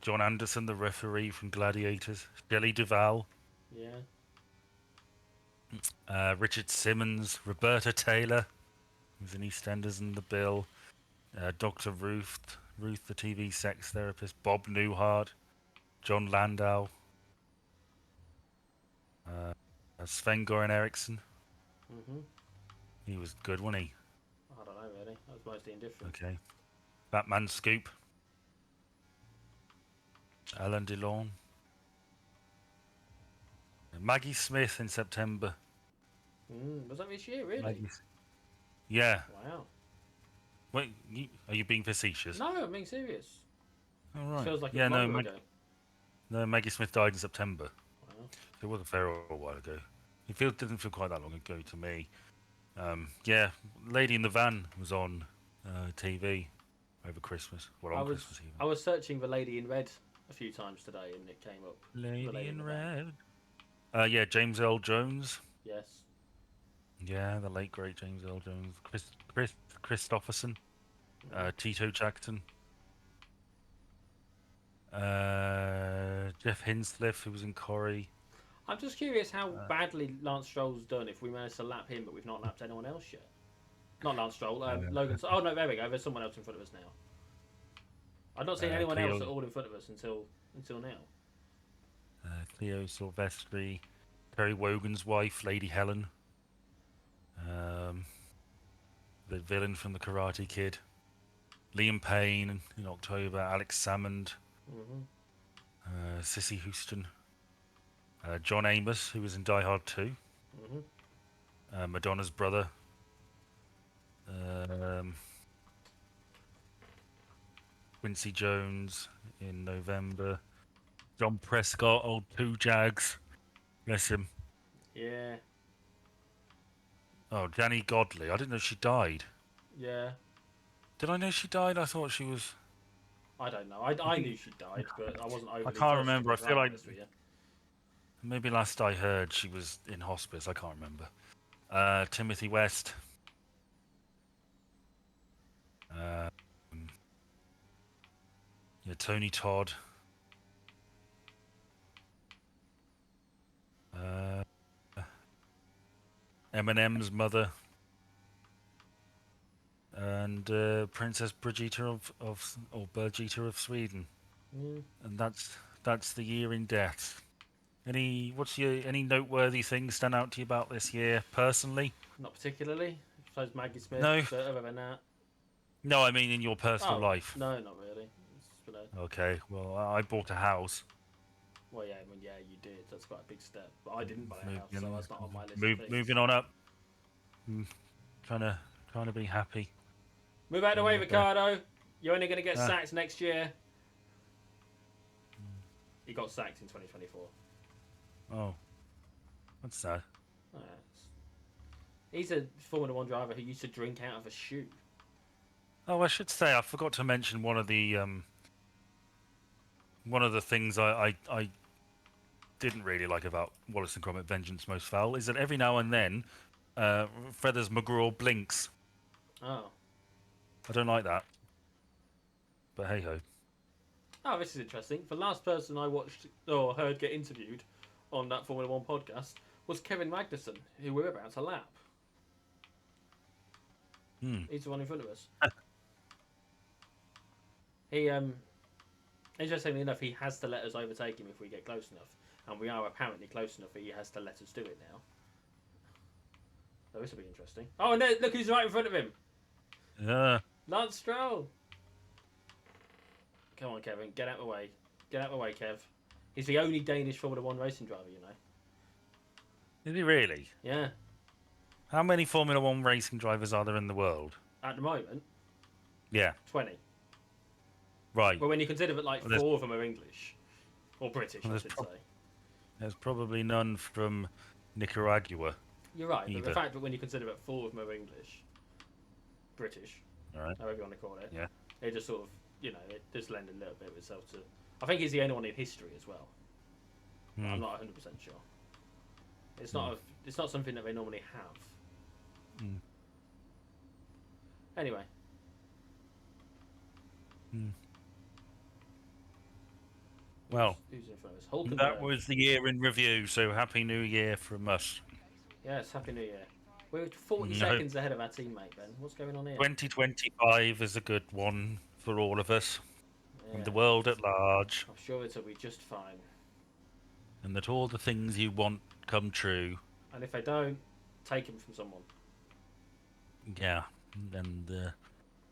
S2: John Anderson, the referee from Gladiators. Shelley Duvall.
S1: Yeah.
S2: Richard Simmons. Roberta Taylor, who's in EastEnders and The Bill. Dr. Ruth, the TV sex therapist. Bob Newhart. John Landau. Sven-Goran Eriksson. He was good, wasn't he?
S1: I don't know, really. I was mostly indifferent.
S2: Okay. Batman Scoop. Alan DeLon. Maggie Smith in September.
S1: Was that this year, really?
S2: Yeah.
S1: Wow.
S2: Wait, are you being facetious?
S1: No, I'm being serious.
S2: All
S1: It
S2: right.
S1: feels like it
S2: Yeah,
S1: was
S2: no,
S1: longer ago.
S2: no. Maggie Smith died in September.
S1: Wow.
S2: It was a fair while ago. Didn't feel quite that long ago to me. Yeah, Lady in the Van was on TV over Christmas. Well,
S1: I
S2: on
S1: was
S2: Christmas even.
S1: I was searching the Lady in Red a few times today, and it came up. The
S2: Lady
S1: Lady in
S2: in
S1: the Van.
S2: Red. Yeah, James L. Jones.
S1: Yes.
S2: Yeah, the late great James L. Jones. Chris Christopherson.
S1: Mm.
S2: Tito Jackson. Jeff Hinsliff, who was in Corrie.
S1: I'm just curious how
S2: Uh,
S1: badly Lance Stroll's done if we managed to lap him, but we've not lapped anyone else yet. Not Lance Stroll.
S2: uh,
S1: Logan. Oh no, there we go. There's someone else in front of us now. I've not seen anyone else
S2: Cleo,
S1: at all in front of us until now.
S2: Cleo Silvestri, Terry Wogan's wife, Lady Helen, um, the villain from the Karate Kid, Liam Payne in October, Alex Salmond,
S1: Hmm.
S2: Sissy Houston, John Amos, who was in Die Hard 2,
S1: Hmm.
S2: Madonna's brother, um, Quincy Jones in November, John Prescott, old Two Jags, bless him.
S1: Yeah.
S2: Oh, Danny Godley, I didn't know she died.
S1: Yeah.
S2: Did I know she died? I thought she was.
S1: I don't know.
S2: I
S1: I
S2: think
S1: knew she died, but I wasn't
S2: I
S1: overly
S2: can't
S1: fussed, to
S2: remember.
S1: be
S2: I
S1: quite
S2: feel like
S1: honest with you.
S2: maybe last I heard she was in hospice. I can't remember. Timothy West. Uh, yeah, Tony Todd. Uh, Eminem's mother. And Princess Brigitte or Birgitta of Sweden.
S1: Mm,
S2: And that's the year in death. Any noteworthy things stand out to you about this year personally?
S1: not particularly. I suppose Maggie Smith,
S2: No,
S1: but other than that,
S2: no. I mean in your personal
S1: oh
S2: life.
S1: no, not really. It's been
S2: Okay. Well, I bought a house.
S1: well, yeah, I mean, yeah, you did. That's quite a big step. But I didn't buy a house, so
S2: Moving,
S1: that's not on my list of things.
S2: moving on up. Mm, trying to trying to be happy.
S1: Move out of the way,
S2: Getting up there.
S1: Ricardo. You're only going to get
S2: Ah,
S1: sacked next year. He got sacked in 2024.
S2: oh, that's sad.
S1: Oh, yeah. He's a Formula One driver who used to drink out of a shoe.
S2: Oh, I should say I forgot to mention one of the things I didn't really like about Wallace and Gromit: Vengeance Most Foul is that every now and then, Feathers McGraw blinks.
S1: Oh.
S2: I don't like that, but hey ho.
S1: Oh, this is interesting. The last person I watched or heard get interviewed on that Formula One podcast was Kevin Magnussen, who we're about to lap.
S2: Hmm.
S1: He's the one in front of us. He interestingly enough, he has to let us overtake him if we get close enough, and we are apparently close enough that he has to let us do it now. So this will be interesting. Oh no! Look who's right in front of him.
S2: Yeah.
S1: Lance Stroll. Come on, Kevin, get out of the way. Get out of the way, Kev. He's the only Danish Formula One racing driver, you know.
S2: Is he really?
S1: Yeah.
S2: How many Formula One racing drivers are there in the world?
S1: At the moment,
S2: Yeah.
S1: 20.
S2: Right.
S1: But when you consider that like
S2: Well,
S1: four of them are English or British,
S2: well,
S1: I should say.
S2: there's probably none from Nicaragua
S1: You're right, but the
S2: either.
S1: fact that when you consider that four of them are English, British,
S2: All right.
S1: however you want to call it,
S2: Yeah.
S1: it just sort of, it just lend a little bit of itself to. I think he's the only one in history as well. But I'm
S2: Hmm.
S1: not 100% sure. It's not. It's not something that they normally have.
S2: Hmm.
S1: Anyway,
S2: Hmm. Well,
S1: who's in front of us?
S2: that
S1: Hulkenberg.
S2: was the year in review. So happy New Year from us.
S1: Yes, Happy New Year. We're 40
S2: No.
S1: seconds ahead of our teammate, Ben. What's going on here?
S2: 2025 is a good one for all of us and the
S1: Yeah,
S2: world at large,
S1: I'm sure it'll be just fine.
S2: and that all the things you want come true.
S1: And if they don't, take him from someone.
S2: Yeah, and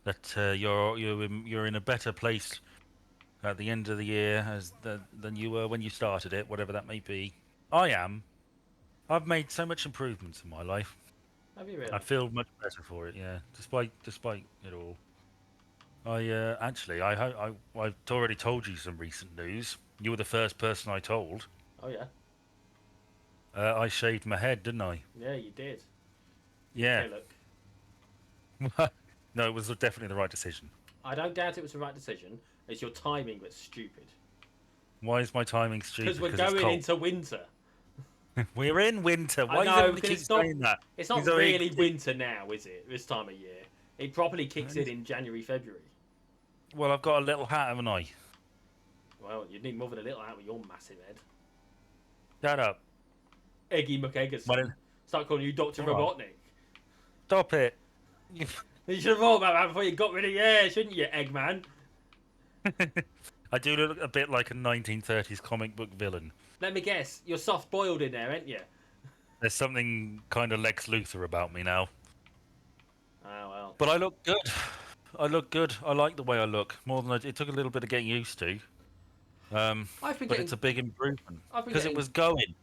S2: that you're in a better place at the end of the year than you were when you started it, whatever that may be. I am. I've made so much improvements in my life.
S1: Have you really?
S2: I feel much better for it. Yeah, despite it all. Actually, I've already told you some recent news. You were the first person I told.
S1: Oh yeah,
S2: I shaved my head, didn't I?
S1: yeah, you did. You
S2: Yeah.
S1: pillock.
S2: No, it was definitely the right decision.
S1: I don't doubt it was the right decision. It's your timing that's stupid.
S2: Why is my timing
S1: Because
S2: stupid?
S1: we're
S2: Because it's
S1: going
S2: cold.
S1: into winter.
S2: We're in winter.
S1: I
S2: Why does
S1: know
S2: everybody
S1: because
S2: keep
S1: it's not.
S2: saying that?
S1: It's
S2: He's
S1: not
S2: already.
S1: really winter now, is it? This time of year, it properly kicks in January, February.
S2: Well, I've got a little hat, haven't I?
S1: Well, you'd need more than a little out with your massive head.
S2: Shut up.
S1: Eggy
S2: Why
S1: McEggerson.
S2: don't-
S1: Start calling you Doctor
S2: All right.
S1: Robotnik.
S2: Stop it.
S1: You should have thought about that before you got rid of your hair, shouldn't you, Eggman?
S2: I do look a bit like a 1930s comic book villain.
S1: Let me guess, you're soft boiled in there, ain't you?
S2: There's something kind of Lex Luthor about me now.
S1: Oh well.
S2: But I look good. I look good. I like the way I look more than it took a little bit of getting used to.
S1: I've been
S2: But it's
S1: getting.
S2: a big improvement
S1: I've been
S2: because it
S1: getting.
S2: was going.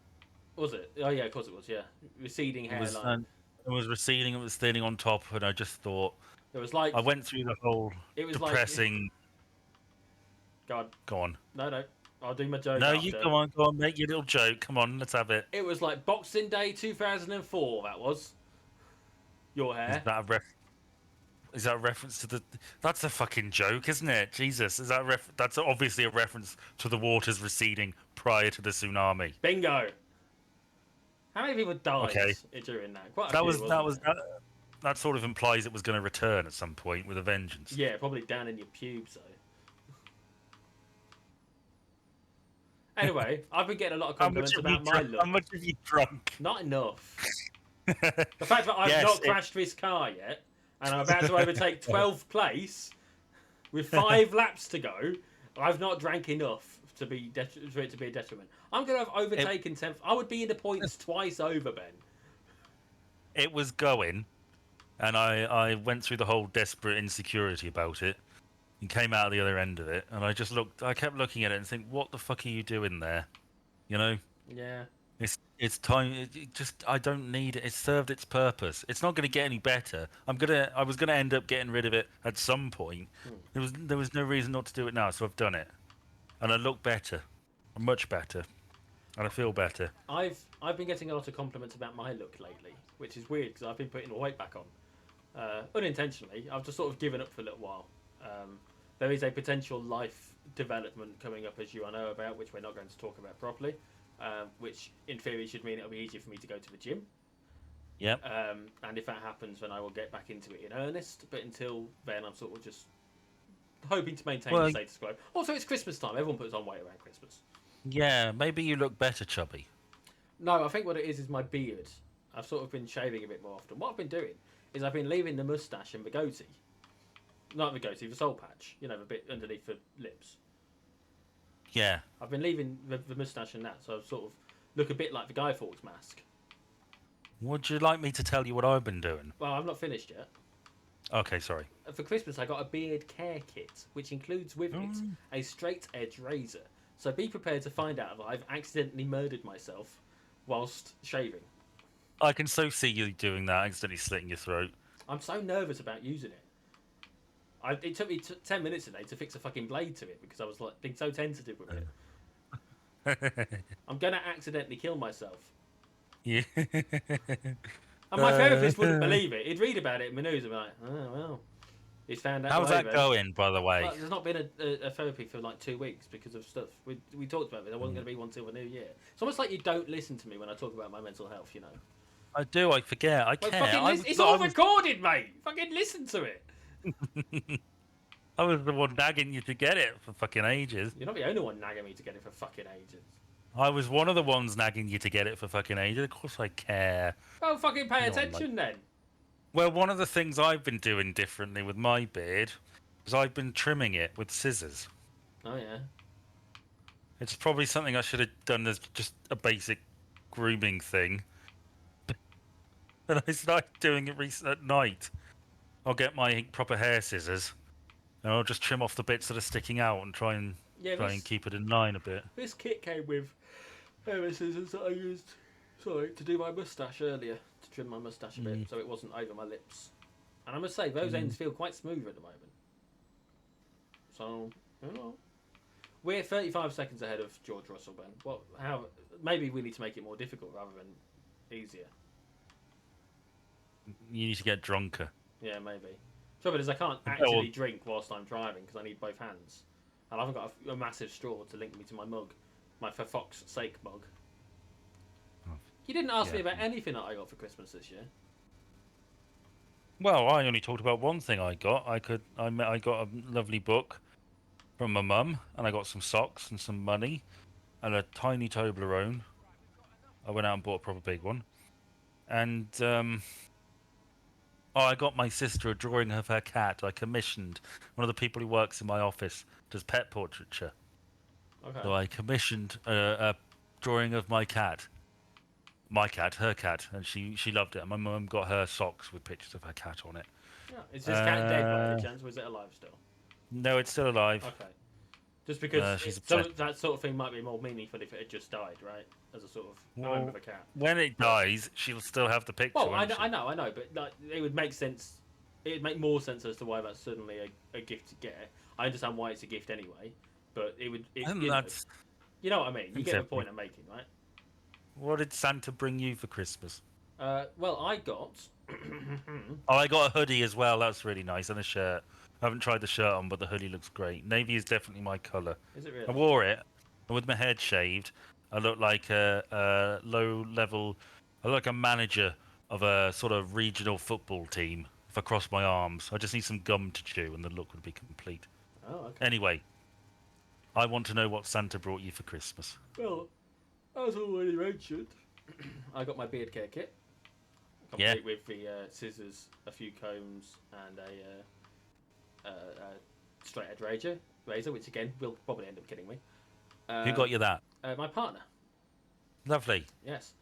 S1: Was it? Oh yeah, of course it was. Yeah, receding
S2: It was
S1: hairline.
S2: it was receding. It was thinning on top, and I just thought
S1: It was like.
S2: I went through the whole
S1: It was like.
S2: depressing.
S1: God,
S2: Go on.
S1: no, no. I'll do my joke
S2: No, you
S1: after.
S2: go on, make your little joke. Come on, let's have it.
S1: It was like Boxing Day 2004. That was your
S2: Is
S1: hair.
S2: that a Is that a reference to the? That's a fucking joke, isn't it? Jesus, is that That's obviously a reference to the waters receding prior to the tsunami.
S1: Bingo. How many people died
S2: Okay,
S1: during that? Quite a
S2: that
S1: few,
S2: was
S1: wasn't there?
S2: that sort of implies it was going to return at some point with a vengeance.
S1: Yeah, probably down in your pubes though. Anyway, I've been getting a lot of
S2: How much
S1: compliments
S2: have you
S1: about my
S2: drunk? How
S1: look.
S2: much have you drunk?
S1: Not enough. The fact that I've
S2: Yes,
S1: not crashed this car yet, and I'm about to overtake 12th place with 5 laps to go, I've not drank enough to be for it to be a detriment. I'm going to have overtaken 10th. I would be in the points twice over, Ben.
S2: It was going, and I went through the whole desperate insecurity about it, and came out the other end of it, and I kept looking at it and think, what the fuck are you doing there? You know,
S1: Yeah.
S2: it's time. I don't need it. It's served its purpose. It's not going to get any better. I was gonna end up getting rid of it at some point. There was no reason not to do it now, so I've done it, and I look better, much better, and I feel better.
S1: I've been getting a lot of compliments about my look lately, which is weird because I've been putting the weight back on, unintentionally. I've just sort of given up for a little while. There is a potential life development coming up, as you I know about, which we're not going to talk about properly. Which in theory should mean it'll be easier for me to go to the gym.
S2: Yep.
S1: And if that happens, then I will get back into it in earnest. But until then, I'm sort of just hoping to maintain the status quo. Also, it's Christmas time. Everyone puts on weight around Christmas.
S2: Yeah, maybe you look better, chubby.
S1: No, I think what it is my beard. I've sort of been shaving a bit more often. What I've been doing is I've been leaving the moustache and the goatee. Not the goatee, the soul patch. You know, the bit underneath the lips.
S2: Yeah.
S1: I've been leaving the moustache and that, so I sort of look a bit like the Guy Fawkes mask.
S2: Would you like me to tell you what I've been doing?
S1: Well, I've not finished yet.
S2: Okay, sorry.
S1: For Christmas, I got a beard care kit, which includes with it a straight edge razor. So be prepared to find out that I've accidentally murdered myself whilst shaving.
S2: I can so see you doing that, accidentally slitting your throat.
S1: I'm so nervous about using it. It took me 10 minutes today to fix a fucking blade to it because I was like being so tentative with it. I'm gonna accidentally kill myself.
S2: Yeah.
S1: And my therapist wouldn't believe it. He'd read about it in the news and be like, oh, well, he's found out.
S2: How's that going, by the way?
S1: Well, there's not been a therapy for like 2 weeks because of stuff. We talked about it. There wasn't going to be one till the new year. It's almost like you don't listen to me when I talk about my mental health, you know.
S2: I do, I forget. I care.
S1: It's all recorded, mate. Fucking listen to it.
S2: I was the one nagging you to get it for fucking ages.
S1: You're not the only one nagging me to get it for fucking ages.
S2: I was one of the ones nagging you to get it for fucking ages. Of course I care.
S1: Well, fucking pay attention then.
S2: Well, one of the things I've been doing differently with my beard is I've been trimming it with scissors.
S1: Oh, yeah.
S2: It's probably something I should have done as just a basic grooming thing. And I started doing it at night. I'll get my proper hair scissors, and I'll just trim off the bits that are sticking out and try and keep it in line a bit.
S1: This kit came with hair scissors that I used, to do my moustache earlier, to trim my moustache a bit, so it wasn't over my lips. And I must say, those ends feel quite smooth at the moment. So, oh. We're 35 seconds ahead of George Russell, Ben. What? How? Maybe we need to make it more difficult rather than easier.
S2: You need to get drunker.
S1: Yeah, maybe. Trouble is, I can't
S2: Well,
S1: actually drink whilst I'm driving because I need both hands, and I haven't got a massive straw to link me to my mug, my for fuck's sake mug. You didn't ask me about anything that I got for Christmas this year.
S2: Well, I only talked about one thing I got. I got a lovely book from my mum, and I got some socks and some money, and a tiny Toblerone. I went out and bought a proper big one, and I got my sister a drawing of her cat. I commissioned one of the people who works in my office does pet portraiture.
S1: Okay.
S2: So I commissioned a drawing of my cat, her cat, and she loved it. And my mum got her socks with pictures of her cat on it.
S1: Yeah. Is this cat dead by any chance, or is it alive still?
S2: No, it's still alive.
S1: Okay. Just because
S2: She's
S1: that sort of thing might be more meaningful if it had just died, right? As a sort of home of a cat.
S2: When it dies, she'll still have the picture.
S1: Well, I know, but like, it would make sense. It would make more sense as to why that's suddenly a gift to get. I understand why it's a gift anyway, but it would. You know what I mean? You get the point I'm making, right?
S2: What did Santa bring you for Christmas?
S1: Well, I got.
S2: I got a hoodie as well. That's really nice, and a shirt. I haven't tried the shirt on, but the hoodie looks great. Navy is definitely my colour.
S1: Is it really?
S2: I wore it, and with my head shaved, I look like a low-level. I look like a manager of a sort of regional football team. If I cross my arms, I just need some gum to chew, and the look would be complete.
S1: Oh, okay.
S2: Anyway, I want to know what Santa brought you for Christmas.
S1: Well, as already mentioned, I got my beard care kit, complete with the scissors, a few combs, and a straight edge razor, which again will probably end up killing me.
S2: Who got you that?
S1: My partner.
S2: Lovely.
S1: Yes.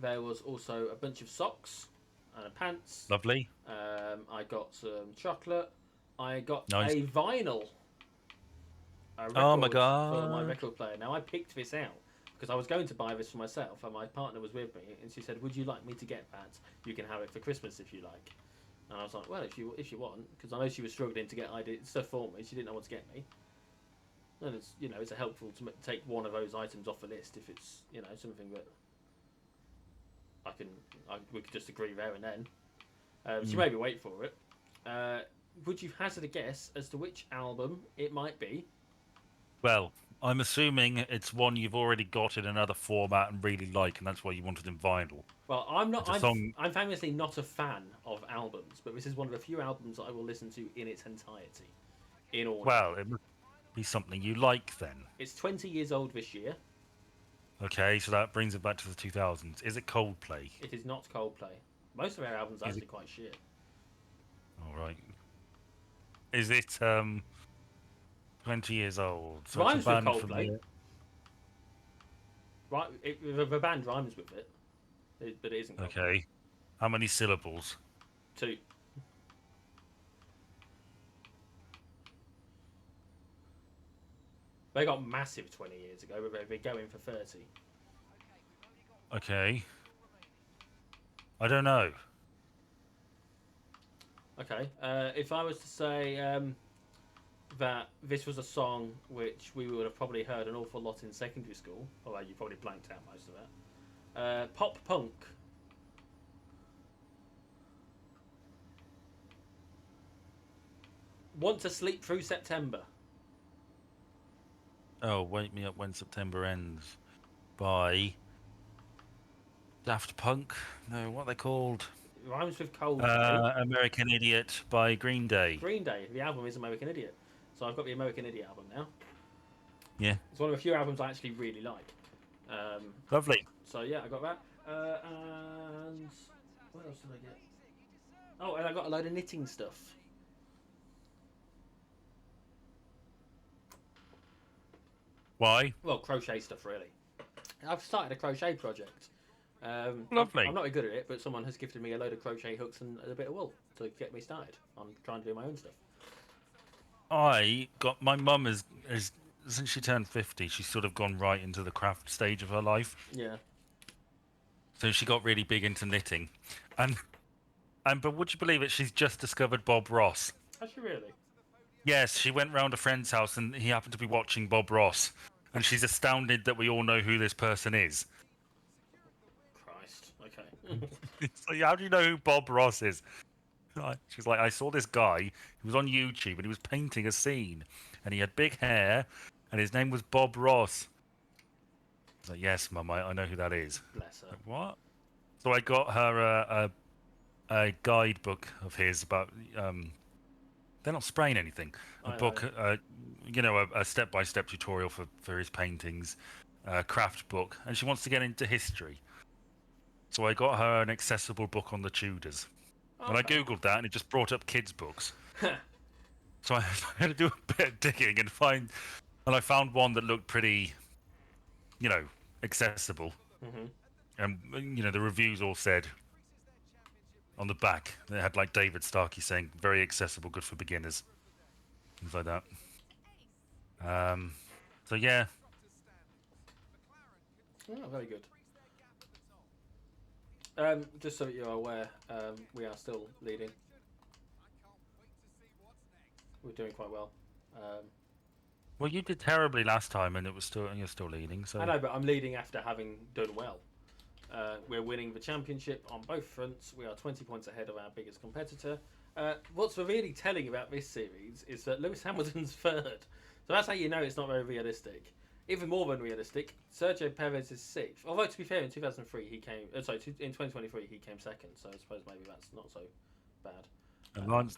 S1: There was also a bunch of socks and pants.
S2: Lovely.
S1: I got some chocolate. I got
S2: nice.
S1: a vinyl.
S2: Oh my god!
S1: For my record player. Now I picked this out because I was going to buy this for myself, and my partner was with me, and she said, "Would you like me to get that? You can have it for Christmas if you like." And I was like, "Well, if you want," because I know she was struggling to get stuff for me. She didn't know what to get me. And it's it's a helpful to take one of those items off the list if it's something that we could just agree there and then. So maybe wait for it. Would you hazard a guess as to which album it might be?
S2: Well, I'm assuming it's one you've already got in another format and really like, and that's why you wanted in vinyl.
S1: Well, I'm famously not a fan of albums, but this is one of the few albums that I will listen to in its entirety, in order.
S2: Well, it must be something you like then.
S1: It's 20 years old this year.
S2: Okay, so that brings it back to the 2000s. Is it Coldplay?
S1: It is not Coldplay. Most of our albums are actually quite shit.
S2: All right. Is it 20 years old? So
S1: rhymes with Coldplay. Right, the band rhymes with it, but it isn't Coldplay.
S2: Okay. How many syllables?
S1: 2. They got massive 20 years ago, but they're going for 30.
S2: Okay. I don't know.
S1: Okay. If I was to say that this was a song which we would have probably heard an awful lot in secondary school, although you probably blanked out most of that. Pop punk. Want to Sleep Through September.
S2: Oh, Wake Me Up When September Ends by Daft Punk. No, what are they called?
S1: It rhymes with cold.
S2: American Idiot by Green Day.
S1: Green Day. The album is American Idiot. So I've got the American Idiot album now.
S2: Yeah.
S1: It's one of the few albums I actually really like.
S2: Lovely.
S1: So yeah, I got that. And what else did I get? Oh, and I got a load of knitting stuff.
S2: Why?
S1: Well, crochet stuff, really. I've started a crochet project.
S2: Lovely.
S1: I'm not good at it, but someone has gifted me a load of crochet hooks and a bit of wool to get me started. I'm trying to do my own stuff.
S2: My mum is since she turned 50, she's sort of gone right into the craft stage of her life.
S1: Yeah.
S2: So she got really big into knitting, but would you believe it? She's just discovered Bob Ross.
S1: Has she really?
S2: Yes, she went round a friend's house and he happened to be watching Bob Ross, and she's astounded that we all know who this person is.
S1: Christ. Okay.
S2: It's like, how do you know who Bob Ross is? She's like, I saw this guy. He was on YouTube and he was painting a scene, and he had big hair, and his name was Bob Ross. I was like, yes, Mum, I know who that is.
S1: Bless her.
S2: Like, what? So I got her a guidebook of his about. They're not spraying anything. A
S1: I know.
S2: book, a step-by-step tutorial for his paintings, a craft book, and she wants to get into history. So I got her an accessible book on the Tudors. And I
S1: Okay.
S2: googled that, and it just brought up kids' books. So I had to do a bit of digging and I found one that looked pretty, accessible.
S1: hmm
S2: And the reviews all said on the back they had like David Starkey saying very accessible, good for beginners, things like that. Um, so yeah,
S1: Oh, very good. Just so that you're aware, we are still leading. We're doing quite well. Um,
S2: well, you did terribly last time, and you're still leading.
S1: I
S2: So
S1: know, but I'm leading after having done well. We're winning the championship on both fronts. We are 20 points ahead of our biggest competitor. What's really telling about this series is that Lewis Hamilton's third. So that's how you know it's not very realistic. Even more than realistic, Sergio Perez is sixth. Although to be fair, in 2003 he came. In 2023 he came second. So I suppose maybe that's not so bad.
S2: and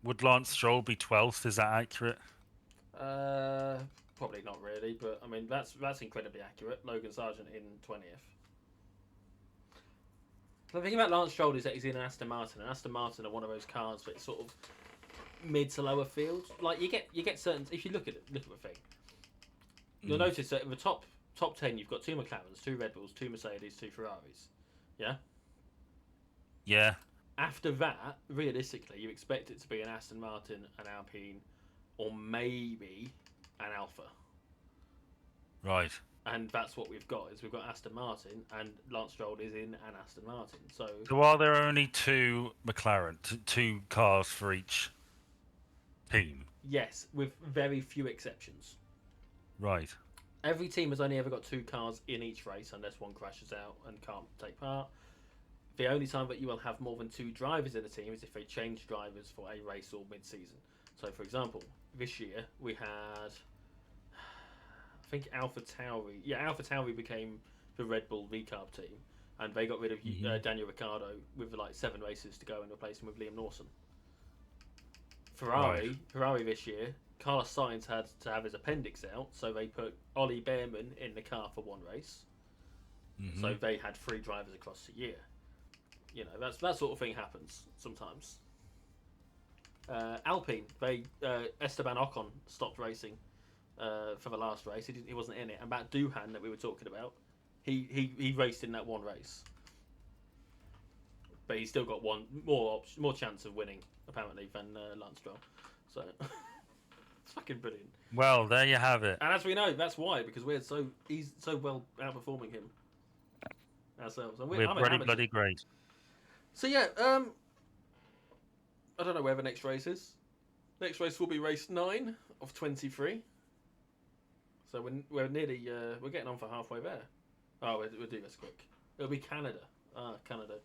S2: would Lance Stroll be 12th? Is that accurate?
S1: Probably not really, but I mean that's incredibly accurate. Logan Sargent in 20th. The thing about Lance Stroll is that he's in an Aston Martin, and Aston Martin are one of those cars that sort of mid to lower field. Like you get certain. If you look at the thing, you'll notice that in the top 10 you've got two McLarens, two Red Bulls, two Mercedes, two Ferraris. Yeah.
S2: Yeah.
S1: After that, realistically, you expect it to be an Aston Martin, an Alpine, or maybe an Alpha.
S2: Right.
S1: And that's what we've got. Is we've got Aston Martin, and Lance Stroll is in an Aston Martin. So
S2: are there only two McLaren, two cars for each team?
S1: yes, with very few exceptions.
S2: Right.
S1: Every team has only ever got two cars in each race, unless one crashes out and can't take part. The only time that you will have more than two drivers in a team is if they change drivers for a race or mid-season. So, for example, this year we had, I think AlphaTauri. Yeah, AlphaTauri became the Red Bull V-Carb team, and they got rid of Daniel Ricciardo with like 7 races to go and replaced him with Liam Lawson. Ferrari this year, Carlos Sainz had to have his appendix out, so they put Ollie Behrman in the car for one race. So they had 3 drivers across the year. You know, that sort of thing happens sometimes. Alpine, Esteban Ocon stopped racing for the last race. He wasn't in it. And Matt Doohan that we were talking about, he raced in that one race, but he's still got one more chance of winning apparently than Lance Stroll. So it's fucking brilliant.
S2: Well, there you have it.
S1: And as we know, that's why, because he's so well outperforming him ourselves. And
S2: We're bloody great.
S1: So yeah, I don't know where the next race is. Next race will be race 9 of 23. So we're nearly we're getting on for halfway there. Oh, we'll do this quick. It'll be Canada. Canada.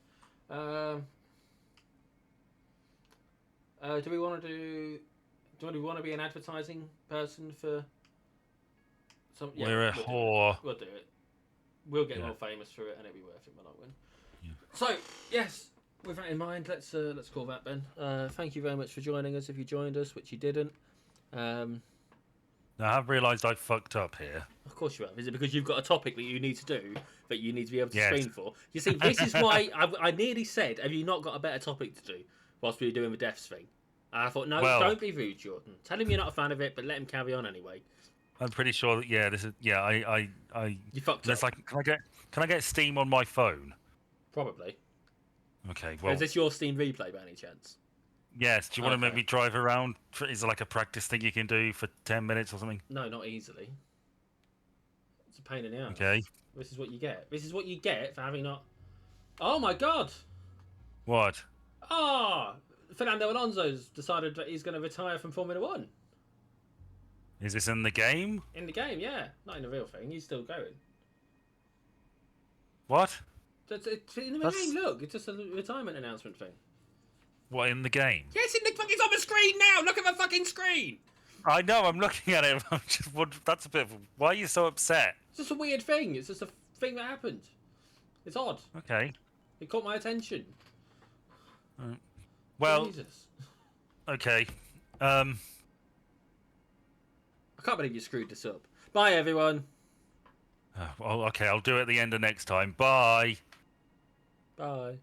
S1: Do we want to do? Do we want to be an advertising person for? Yeah,
S2: we're a whore.
S1: We'll do it. We'll get more famous through it, and it'll be worth it when I win. Yeah. So yes, with that in mind, let's call that Ben. Thank you very much for joining us. If you joined us, which you didn't.
S2: Now, I have realised I fucked up here.
S1: Of course you have. Is it because you've got a topic that you need to do that you need to be able to screen for? You see, this is why I nearly said, have you not got a better topic to do whilst we were doing the deaths thing? And I thought, no, don't be rude, Jordan. Tell him you're not a fan of it, but let him carry on anyway.
S2: I'm pretty sure that this is
S1: You fucked up.
S2: Like, can I get Steam on my phone?
S1: Probably.
S2: Okay, well,
S1: is this your Steam replay by any chance?
S2: Yes. Do you want to maybe drive around? Is it like a practice thing you can do for 10 minutes or something?
S1: No, not easily. It's a pain in the ass.
S2: Okay.
S1: This is what you get. This is what you get for having not. Oh my god!
S2: What?
S1: Ah, Fernando Alonso's decided that he's going to retire from Formula One.
S2: Is this in the game?
S1: In the game, yeah. Not in the real thing. He's still going.
S2: What?
S1: It's in the game, look. It's just a retirement announcement thing.
S2: What, in the game?
S1: Yes, it's on the screen now. Look at the fucking screen.
S2: I know, I'm looking at it. I'm just wondering, that's a bit of... Why are you so upset?
S1: It's just a weird thing. It's just a thing that happened. It's odd.
S2: Okay.
S1: It caught my attention.
S2: Well,
S1: Jesus.
S2: okay.
S1: I can't believe you screwed this up. Bye, everyone.
S2: Well, okay, I'll do it at the end of next time. Bye.
S1: Bye.